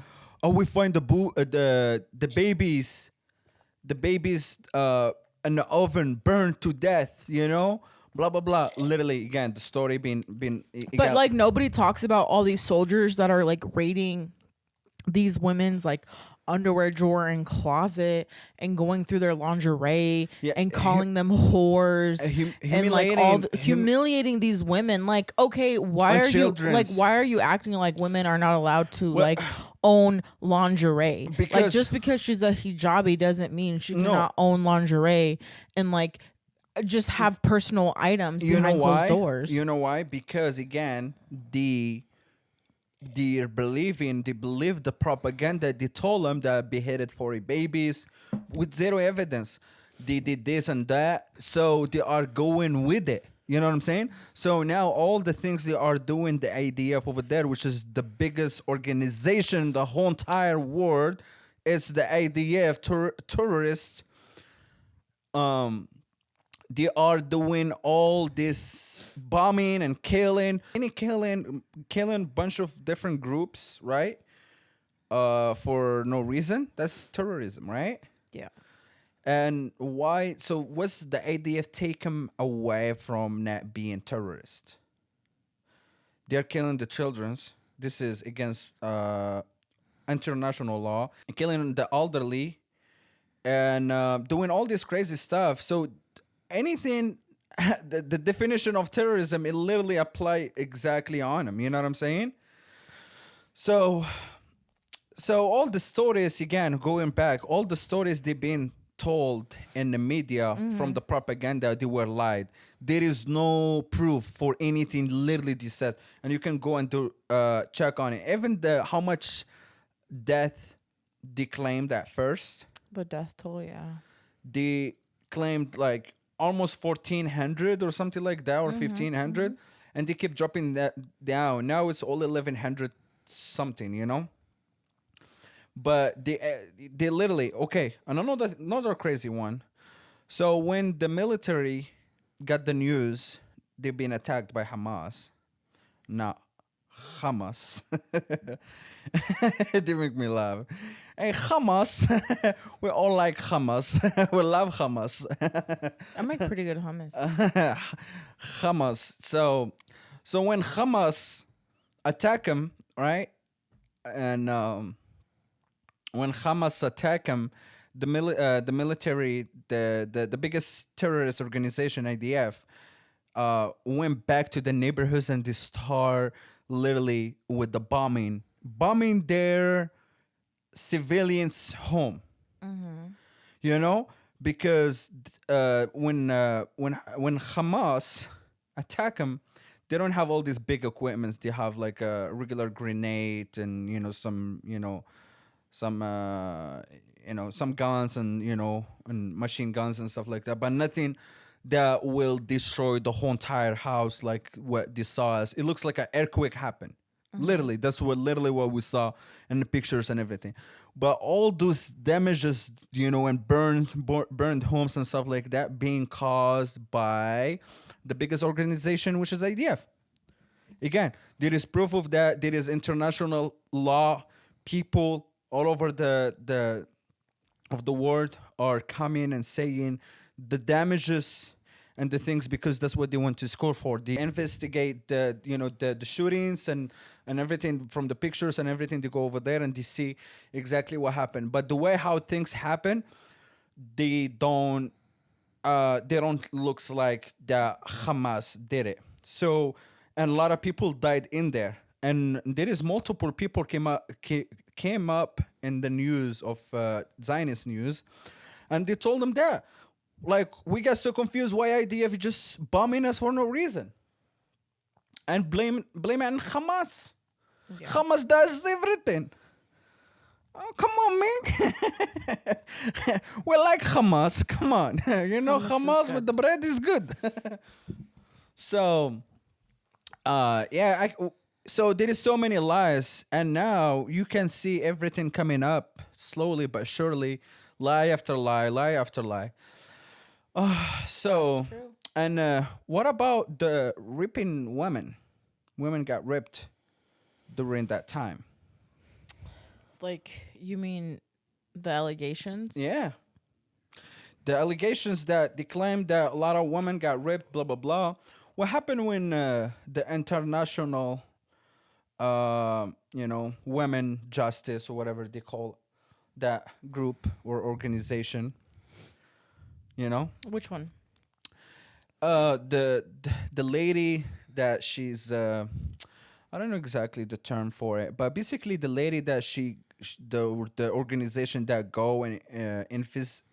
oh, we find the babies in the oven burned to death, blah blah blah. Literally again, the story been it But got like nobody talks about all these soldiers that are like raiding these women's like underwear drawer and closet and going through their lingerie yeah, and calling them whores and like humiliating these women. Like, okay, why and are you like children's. why are you acting like women are not allowed to Well, like own lingerie? Like, because just because she's a hijabi doesn't mean she no, cannot own lingerie and like just have personal items you know behind closed why? doors. You know why? Because again, they believe the propaganda. They told them that beheaded 40 babies with zero evidence. They did this and that, so they are going with it. You know what I'm saying? So now all the things they are doing, the IDF over there, which is the biggest organization in the whole entire world, it's the IDF terrorists. Um, they are doing all this bombing and killing bunch of different groups, right? For no reason. That's terrorism, right? Yeah. And why? So what's the IDF take them away from not being terrorists? They're killing the childrens. This is against international law. And killing the elderly and doing all this crazy stuff. So anything, the definition of terrorism, it literally apply exactly on them. You know what I'm saying? So all the stories, again, going back, all the stories they've been told in the media from the propaganda, they were lied. There is no proof for anything literally they said, and you can go and do check on it. Even the how much death they claimed at first, The death toll, yeah. they claimed like almost 1400 or something like that, or 1500, and they keep dropping that down. Now it's all 1100 something, but they literally, okay, and another crazy one. So when the military got the news they've been attacked by Hamas, not Hamas. They make me laugh. Hey, Hamas. We all like Hamas. We love Hamas. I make pretty good hummus. Hamas. So when Hamas attack him, right? And when Hamas attack him, the military, the biggest terrorist organization, IDF, went back to the neighborhoods and they start literally with the bombing their civilians home. Because when Hamas attack them, they don't have all these big equipments. They have like a regular grenade and some some guns and and machine guns and stuff like that, but nothing that will destroy the whole entire house like what they saw. As it looks like an earthquake happened. Literally, that's literally what we saw in the pictures and everything. But all those damages, and burned homes and stuff like that, being caused by the biggest organization, which is IDF. Again, there is proof of that. There is international law. People all over the world are coming and saying the damages and the things, because that's what they want to score for. They investigate the shootings and everything from the pictures and everything. They go over there and they see exactly what happened. But the way how things happen, they don't looks like that Hamas did it. So, and a lot of people died in there. And there is multiple people came up in the news of Zionist news, and they told them that, like, we got so confused why IDF just bombing us for no reason, and blame it on Hamas. Yeah. Hamas does everything. Oh, come on, man. We like Hamas. Come on. Hamas with the bread is good. So, so there is so many lies, and now you can see everything coming up slowly but surely. lie after lie, lie after lie. That's So, true. and what about the ripping women? Women got ripped during that time. Like, you mean the allegations? Yeah. The allegations that they claim that a lot of women got raped, blah, blah, blah. What happened when the international, women justice or whatever they call that group or organization, you know? Which one? The lady that she's I don't know exactly the term for it, but basically the lady that the organization that go and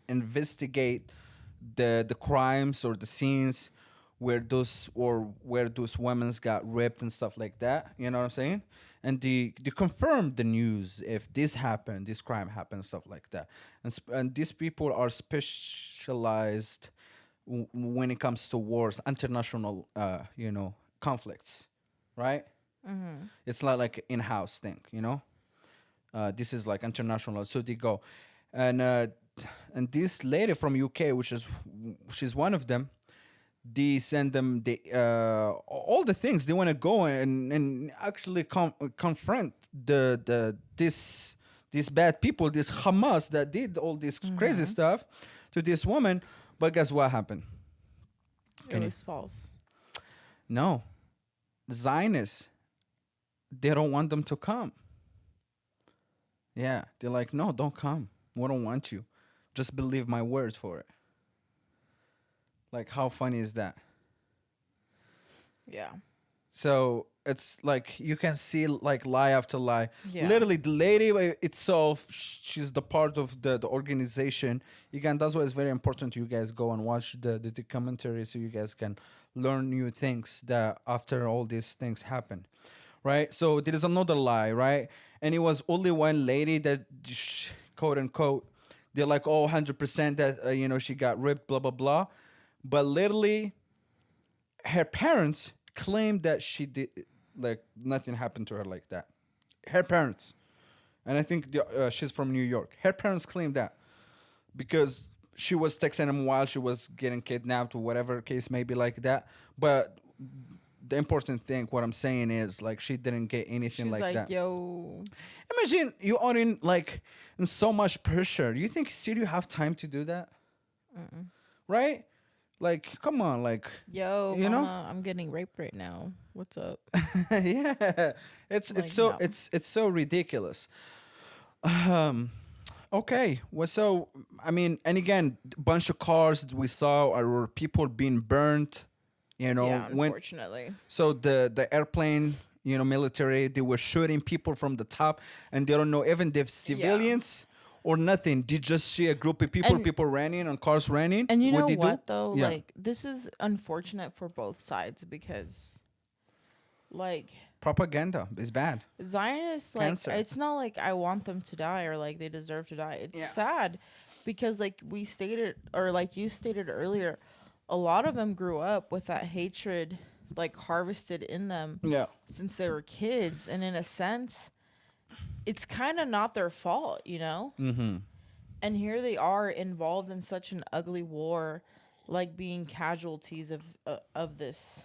investigate the crimes or the scenes where those women's got raped and stuff like that. You know what I'm saying? And they confirm the news if this happened, this crime happened, stuff like that. And these people are specialized when it comes to wars, international, conflicts, right? It's not like in-house thing, you know. This is like international, so they go, and this lady from UK, she's one of them. They send them all the things they want to go and actually confront these bad people, this Hamas that did all this crazy stuff to this woman. But guess what happened? It was false. No, Zionists, they don't want them to come. Yeah, they're like, no, don't come. We don't want you. Just believe my word for it. Like, how funny is that? Yeah. So it's like you can see like lie after lie. Yeah. Literally, the lady itself, she's the part of the organization. Again, that's why it's very important you guys go and watch the commentary so you guys can learn new things that after all these things happen. Right? So there is another lie, right? And it was only one lady that, quote unquote, they're like, oh, 100% that, she got ripped, blah, blah, blah. But literally, her parents claimed that she did, like, nothing happened to her like that. Her parents. And I think she's from New York. Her parents claimed that because she was texting him while she was getting kidnapped or whatever case may be like that. But the important thing, what I'm saying is, like, she didn't get anything She's like that. Yo. Imagine you are in, like, in so much pressure. Do you think still you have time to do that? Right? Like, come on, like, Yo, you know? mama, I'm getting raped right now. What's up? Yeah, it's Like, so no. it's so ridiculous. Okay, well, so I mean, and again, bunch of cars we saw are people being burnt. Yeah, When unfortunately. so the airplane, military, they were shooting people from the top, and they don't know even if civilians or nothing. They just see a group of people, And- people running and cars running. And you know they what do? though? Yeah. Like, this is unfortunate for both sides because, like, Propaganda is bad. Zionists, like, Cancer. it's not like I want them to die or like they deserve to die. It's Yeah. sad because, like we stated, or like you stated earlier, a lot of them grew up with that hatred, like, harvested in them Yeah. since they were kids. And in a sense, it's kind of not their fault, you know? Mm-hmm. And here they are involved in such an ugly war, like being casualties of this,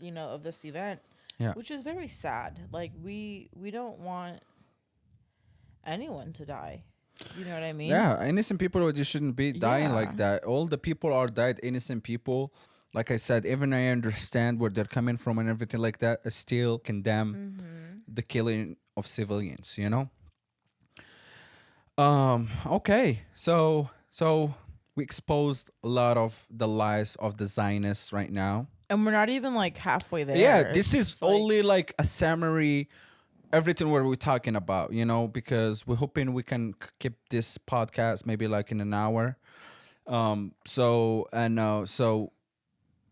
of this event. Yeah. Which is very sad. Like, we don't want anyone to die. You know what I mean? Yeah, innocent people, they shouldn't be dying Yeah. like that. All the people are died, innocent people. Like I said, even I understand where they're coming from and everything like that, I still condemn the killing of civilians, Okay, so we exposed a lot of the lies of the Zionists right now. And we're not even like halfway there. Yeah, this It's is like- only like a summary, everything what we're talking about, because we're hoping we can keep this podcast maybe like in an hour. So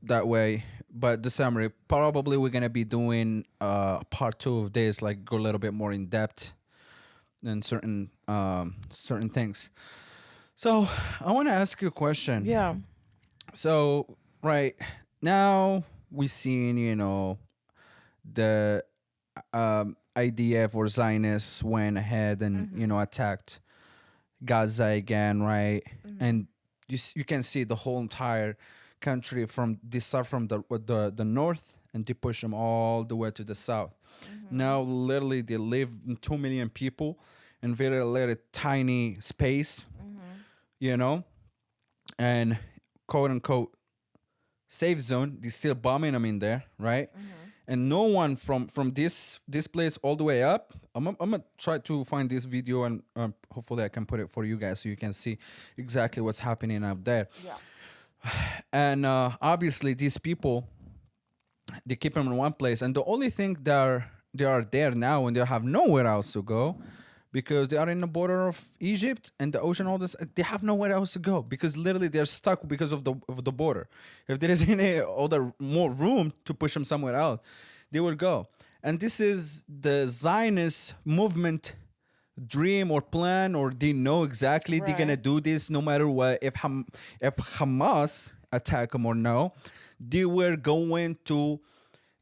that way, but the summary, probably we're gonna be doing part 2 of this, like go a little bit more in depth in certain things. So I want to ask you a question. Yeah. So right now we seen, the IDF or Zionists went ahead and attacked Gaza again, right? Mm-hmm. And you can see the whole entire country from they start from the north and they push them all the way to the south. Mm-hmm. Now, literally, they live in 2 million people in very little tiny space, Mm-hmm. you know, and quote unquote safe zone. They still bombing them in there, right? Mm-hmm. And no one from this place all the way up. I'm gonna try to find this video and hopefully I can put it for you guys so you can see exactly what's happening out there. Yeah. And obviously, these people they keep them in one place, and the only thing they are there now and they have nowhere else to go because they are in the border of Egypt and the ocean. All this, they have nowhere else to go because literally they're stuck because of the border. If there is any other more room to push them somewhere else, they would go. And this is the Zionist movement dream or plan, or they know exactly they're gonna Right. do this no matter what. If Hamas attack them or no, they were going to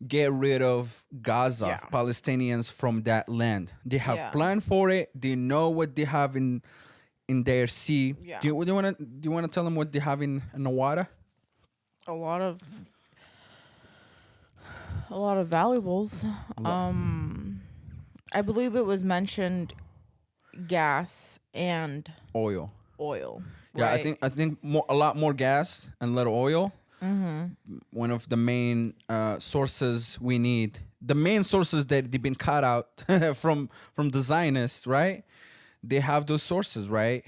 get rid of Gaza Yeah. Palestinians from that land. They have Yeah. planned for it. They know what they have in their sea. Yeah. Do you wanna tell them what they have in the water? A lot of valuables. Lo- I believe it was mentioned gas and Oil. oil. Yeah, Right? I think a lot more gas and little oil. Mm-hmm. One of the main sources we need. The main sources that they've been cut out from the Zionists, right? They have those sources, right?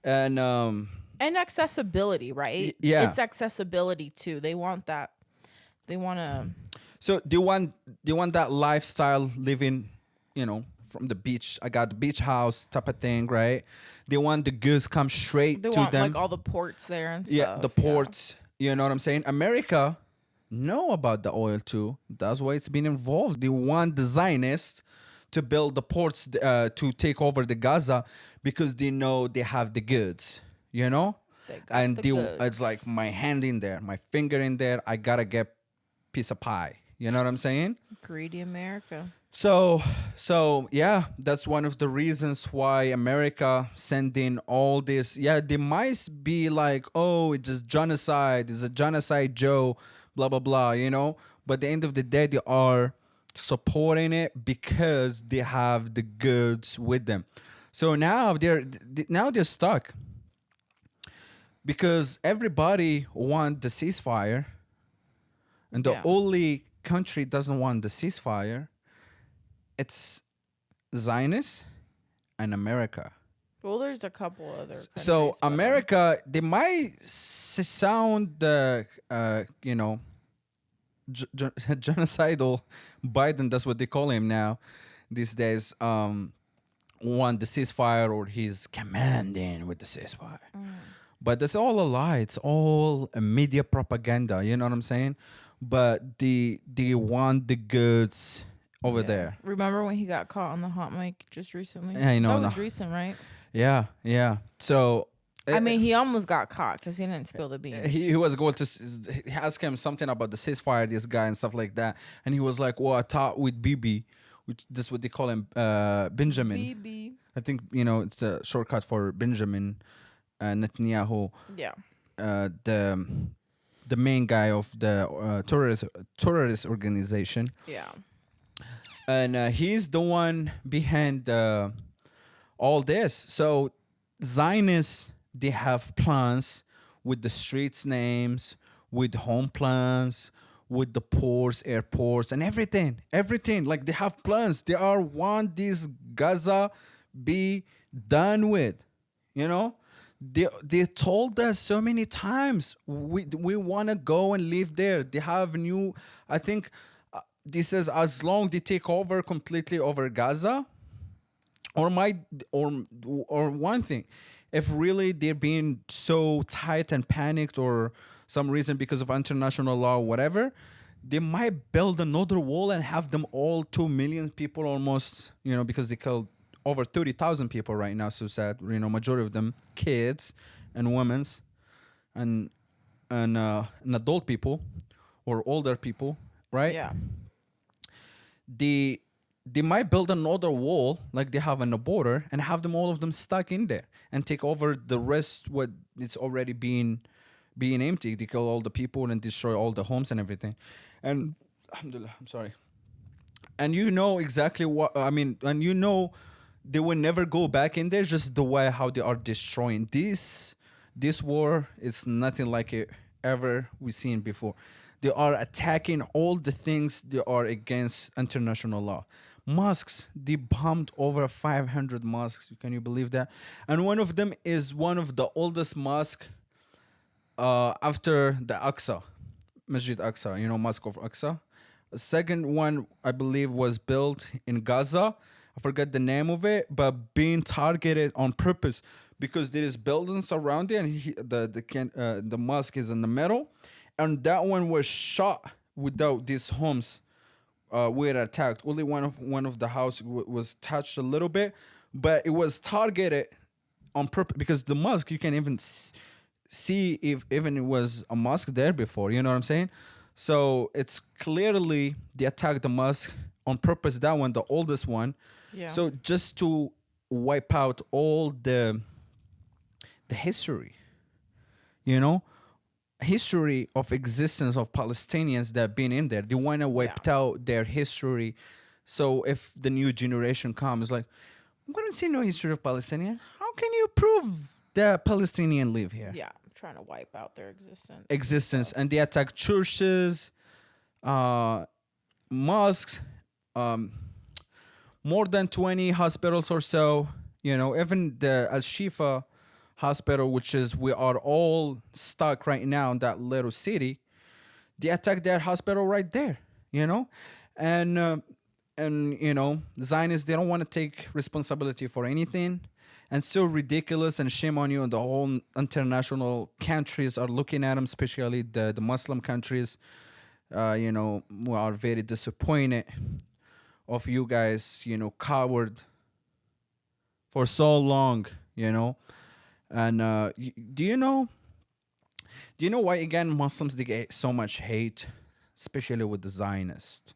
And And accessibility, right? yeah. It's accessibility too. They want that. They want to. So they want that lifestyle living, from the beach. I got the beach house type of thing, right? They want the goods come straight They to want them. like all the ports there and stuff. Yeah, the ports. You know what I'm saying? America know about the oil too. That's why it's been involved. They want the Zionists to build the ports to take over the Gaza because they know they have the goods. You know, They got and the they, goods. it's like my hand in there, my finger in there. I gotta get piece of pie. You know what I'm saying? Greedy America. So yeah, that's one of the reasons why America sending all this. Yeah, they might be like, oh, it's just genocide. It's a genocide, Joe. Blah blah blah. But at the end of the day, they are supporting it because they have the goods with them. So now they're stuck because everybody want the ceasefire, and the Yeah. only country doesn't want the ceasefire. It's Zionists and America. Well, there's a couple other countries. So but, America, they might sound, genocidal. Biden, that's what they call him now, these days. Want the ceasefire, or he's commanding with the ceasefire. But that's all a lie. It's all a media propaganda. You know what I'm saying? But they want the goods over yeah. there. Remember when he got caught on the hot mic just recently? Yeah, I know, That was no. recent, right? Yeah. So I mean, he almost got caught because he didn't spill the beans. he was going to he asked him something about the ceasefire, this guy and stuff like that, and he was like, "Well, I talked with BB, which this what they call him, Benjamin. BB. I think it's a shortcut for Benjamin Netanyahu, Yeah. The main guy of the terrorist organization, Yeah. and he's the one behind all this. So Zionists, they have plans with the streets names, with home plans, with the ports, airports, and everything. Like they have plans. They are want this Gaza be done with. They told us so many times we want to go and live there. They have new. I think this is as long they take over completely over Gaza, or one thing, if really they're being so tight and panicked, or some reason because of international law or whatever, they might build another wall and have them all 2 million people almost, because they killed over 30,000 people right now. So sad, majority of them kids and women's and adult people or older people, right? Yeah. they might build another wall like they have on the border and have them all of them stuck in there and take over the rest what it's already being empty. They kill all the people and destroy all the homes and everything. And alhamdulillah, I'm sorry. And you know exactly what I mean, and you know they will never go back in there. Just the way how they are destroying this war is nothing like it ever we seen before. They are attacking all the things they are against international law. Mosques, they bombed over 500 mosques. Can you believe that? And one of them is one of the oldest mosque after the Aqsa, Masjid Aqsa, you know, Mosque of Aqsa. The second one, I believe, was built in Gaza. I forget the name of it, but being targeted on purpose because there is buildings around it, and the mosque is in the middle, and that one was shot without these homes were attacked. Only one of the house was touched a little bit, but it was targeted on purpose because the mosque you can even see if even it was a mosque there before. You know what I'm saying? So it's clearly they attacked the mosque on purpose. That one, the oldest one. Yeah. So just to wipe out all the history, you know, history of existence of Palestinians that have been in there. They want to wipe out their history. So if the new generation comes, like, we don't see no history of Palestinian. How can you prove that Palestinian live here? Yeah, trying to wipe out their existence. And they attack churches, mosques, more than 20 hospitals or so. You know, even the Al Shifa hospital, which is we are all stuck right now in that little city. They attacked that hospital right there. You know, and you know, Zionists, they don't want to take responsibility for anything. And so ridiculous and shame on you. And the whole international countries are looking at them, especially the Muslim countries. You know, we are very disappointed of you guys, you know, coward for so long, you know. And do you know why, again, Muslims, they get so much hate, especially with the Zionists?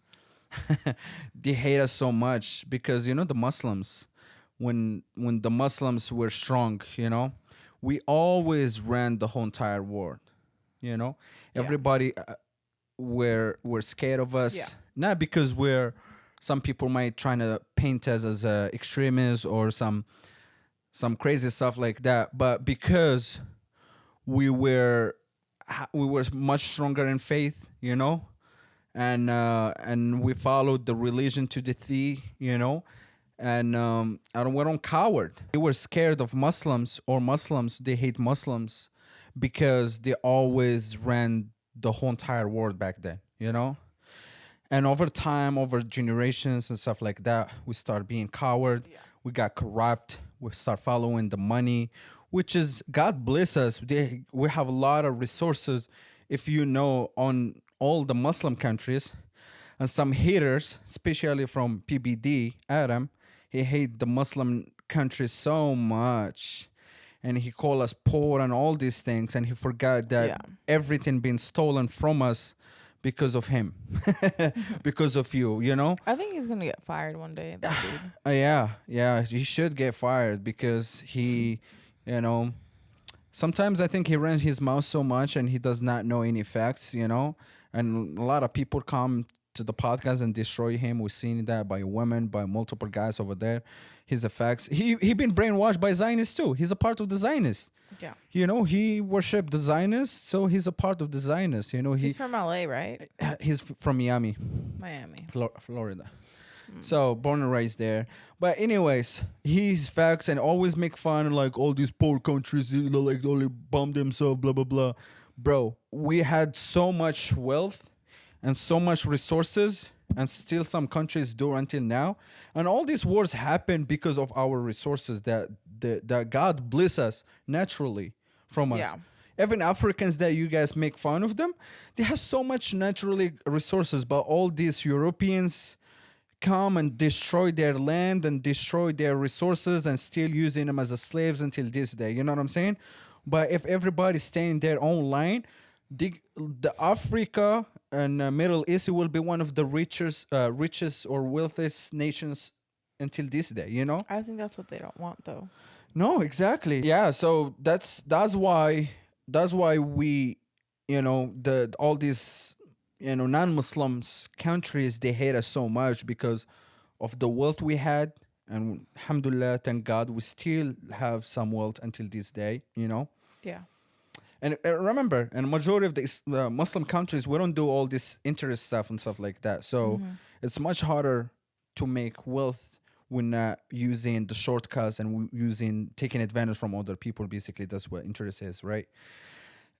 They hate us so much because, you know, the Muslims, when the Muslims were strong, you know, we always ran the whole entire world, you know. Everybody were scared of us, not because some people might trying to paint us as extremists or some crazy stuff like that, but because we were much stronger in faith, you know, and we followed the religion to the T, you know, and we don't coward. They were scared of Muslims, or Muslims, they hate Muslims because they always ran the whole entire world back then, you know. And over time, over generations and stuff like that, we start being coward. We got corrupt. We start following the money, which is, God bless us. We have a lot of resources, if you know, on all the Muslim countries. And some haters, especially from PBD, Adam, he hate the Muslim countries so much. And he called us poor and all these things. And he forgot that everything been stolen from us because of him, because of you, you know? I think he's going to get fired one day, that dude. Yeah, he should get fired because he, you know, sometimes I think he runs his mouth so much and he does not know any facts, you know? And a lot of people come to the podcast and destroy him. We've seen that by women, by multiple guys over there. His effects. He been brainwashed by Zionists too. He's a part of the Zionists. Yeah. You know, he worshipped the Zionists, so he's a part of the Zionists. You know, he's from LA, right? He's from Miami, Florida. So born and raised there. But anyways, he's facts and always make fun of like all these poor countries, they like only bomb themselves, blah blah blah. Bro, we had so much wealth and so much resources, and still some countries do until now. And all these wars happen because of our resources that God bless us naturally from us. Yeah. Even Africans that you guys make fun of them, they have so much naturally resources, but all these Europeans come and destroy their land and destroy their resources and still using them as a slaves until this day. You know what I'm saying? But if everybody stay in their own line, the Africa, and Middle East, it will be one of the richest or wealthiest nations until this day. You know. I think that's what they don't want, though. No, exactly. Yeah, so that's why we, the all these, non-Muslims countries, they hate us so much because of the wealth we had, and alhamdulillah, thank God, we still have some wealth until this day. Yeah. And remember, in a majority of the Muslim countries, we don't do all this interest stuff and stuff like that. So it's much harder to make wealth when not using the shortcuts and using taking advantage from other people. Basically, that's what interest is, right?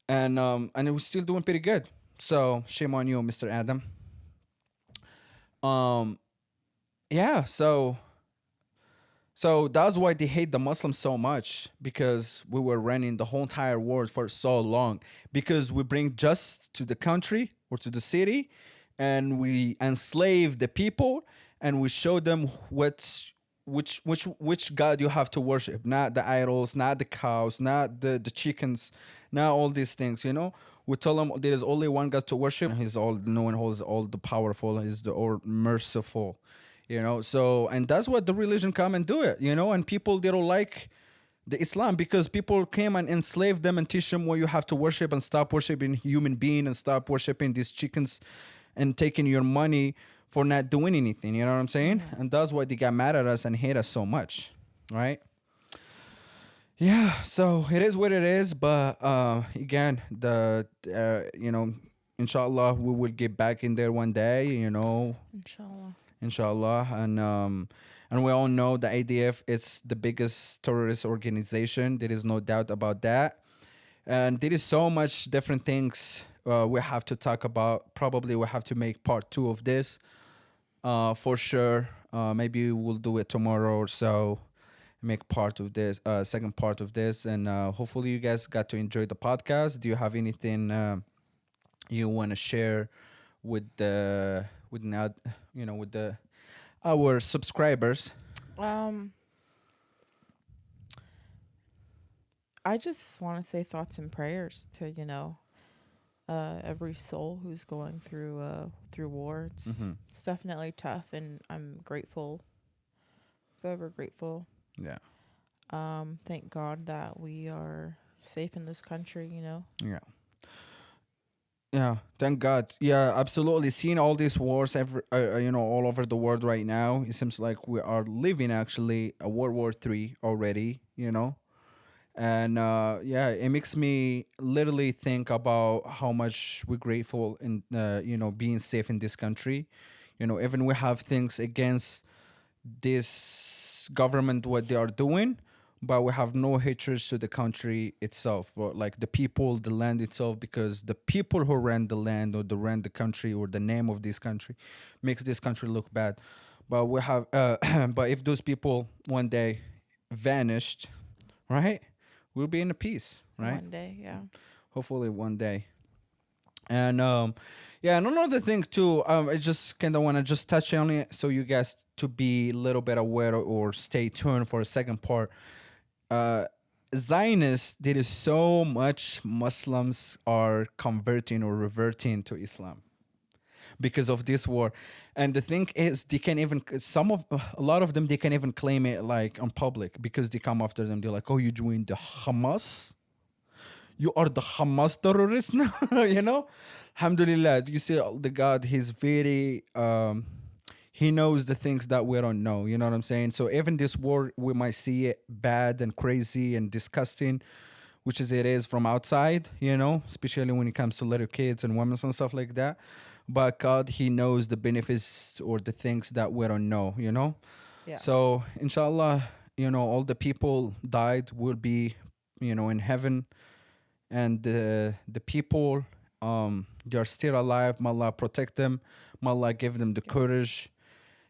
And we're still doing pretty good. So shame on you, Mr. Adam. Um, yeah. So that's why they hate the Muslims so much, because we were running the whole entire world for so long. Because we bring justice to the country or to the city, and we enslave the people, and we show them which God you have to worship, not the idols, not the cows, not the chickens, not all these things. We tell them there is only one God to worship. He's all knowing, He's all the powerful, He's the all merciful. So, and that's what the religion come and do it. And people, they don't like the Islam because people came and enslaved them and teach them what you have to worship, and stop worshiping human being, and stop worshiping these chickens, and taking your money for not doing anything. You know what I'm saying? And that's why they got mad at us and hate us so much, right? Yeah, so it is what it is. But again, inshallah, we will get back in there one day. Inshallah. And we all know the ADF, it's the biggest terrorist organization. There is no doubt about that. And there is so much different things we have to talk about. Probably we have to make part 2 of this for sure. Maybe we'll do it tomorrow or so. Make part of this, second part of this. And hopefully you guys got to enjoy the podcast. Do you have anything you want to share with our subscribers? I just want to say thoughts and prayers to every soul who's going through war. It's definitely tough, and I'm grateful, forever grateful. Yeah. Thank God that we are safe in this country. Yeah. Yeah, thank God. Yeah, absolutely. Seeing all these wars, all over the world right now, it seems like we are living actually a World War III already. And it makes me literally think about how much we're grateful in being safe in this country. Even we have things against this government, what they are doing, but we have no hatred to the country itself, or like the people, the land itself, because the people who ran the land or ran the country or the name of this country makes this country look bad. But we have, but if those people one day vanished, right, we'll be in a peace, right? One day, yeah. Hopefully one day. And and another thing too, I just kind of want to just touch on it so you guys to be a little bit aware or stay tuned for a second part. Zionists, there is so much Muslims are converting or reverting to Islam because of this war. And the thing is, they can even a lot of them, they can even claim it like on public, because they come after them. They're like, "Oh, you joined the Hamas? You are the Hamas terrorist now?" Alhamdulillah. You see, the God, He's very He knows the things that we don't know. You know what I'm saying? So even this war, we might see it bad and crazy and disgusting, which is it is from outside, especially when it comes to little kids and women and stuff like that. But God, He knows the benefits or the things that we don't know, Yeah. So inshallah, all the people died will be, in heaven. And the people, they are still alive. May Allah protect them. May Allah give them the courage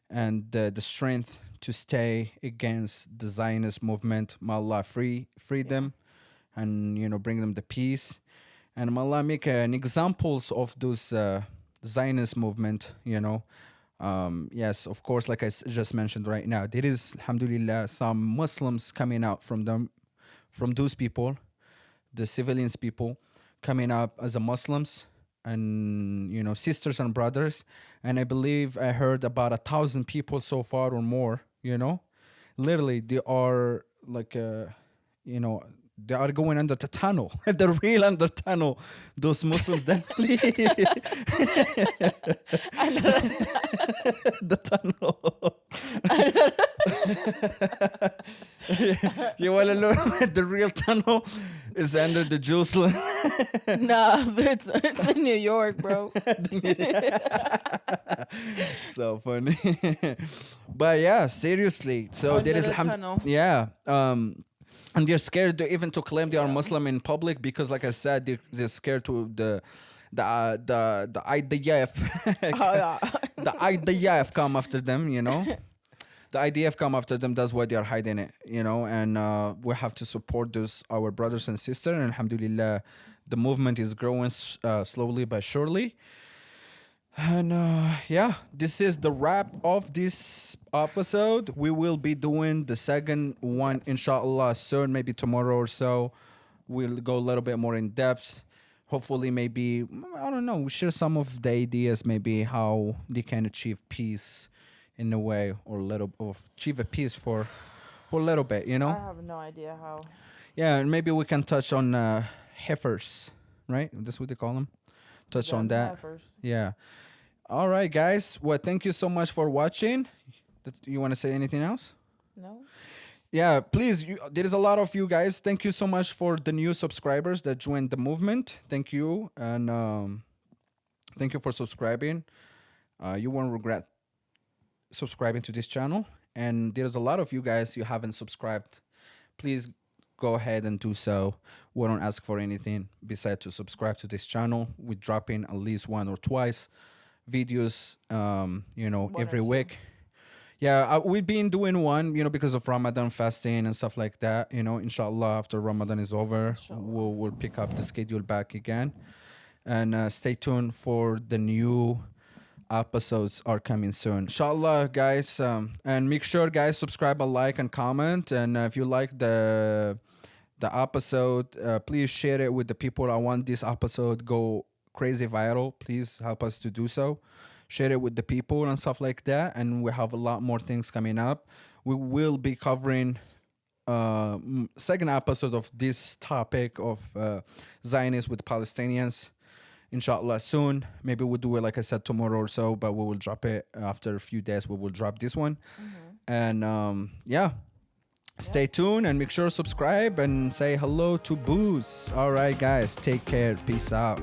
and the strength to stay against the Zionist movement. May Allah free them, and bring them the peace. And may Allah make an examples of those Zionist movement. Yes, of course, like I just mentioned right now, there is, alhamdulillah, some Muslims coming out from those people, the civilians people coming up as a Muslims, and sisters and brothers, and I believe I heard about 1,000 people so far or more. Literally they are like you know they are going under the tunnel, the real under tunnel. Those Muslims that the tunnel. You want to know the real tunnel is under the Jerusalem. Nah, it's in New York, bro. So funny. But yeah, seriously. So Under there is the tunnel. yeah. And they're scared even to claim they are Muslim in public because, like I said, they're scared to the IDF. Oh, yeah. The IDF come after them. The IDF come after them. That's why they are hiding it. And we have to support those our brothers and sisters. And alhamdulillah, the movement is growing slowly but surely. And yeah, this is the wrap of this episode. We will be doing the second one, inshallah, soon, maybe tomorrow or so. We'll go a little bit more in depth. Hopefully, maybe, I don't know, we share some of the ideas, maybe how they can achieve peace in a way, or achieve a peace for a little bit, I have no idea how. Yeah, and maybe we can touch on heifers, right? That's what they call them. Touch on that. Heifers. Yeah. All right, guys. Well, thank you so much for watching. You want to say anything else? No. Yeah, please. There is a lot of you guys. Thank you so much for the new subscribers that joined the movement. Thank you. And thank you for subscribing. You won't regret subscribing to this channel. And there's a lot of you guys you haven't subscribed. Please go ahead and do so. We don't ask for anything besides to subscribe to this channel. We're dropping at least one or twice videos every week. Yeah, we've been doing one because of Ramadan fasting and stuff like that. Inshallah, after Ramadan is over, we'll pick up the schedule back again. And stay tuned for the new episodes are coming soon, inshallah, guys. And make sure, guys, subscribe, like, and comment. And if you like the episode, please share it with the people. I want this episode go crazy viral. Please help us to do so. Share it with the people and stuff like that. And we have a lot more things coming up. We will be covering second episode of this topic of Zionists with Palestinians, inshallah, soon. Maybe we'll do it, like I said, tomorrow or so, but we will drop it after a few days. We will drop this one. And yeah, stay tuned and make sure to subscribe and say hello to Booze. All right, guys, take care. Peace out.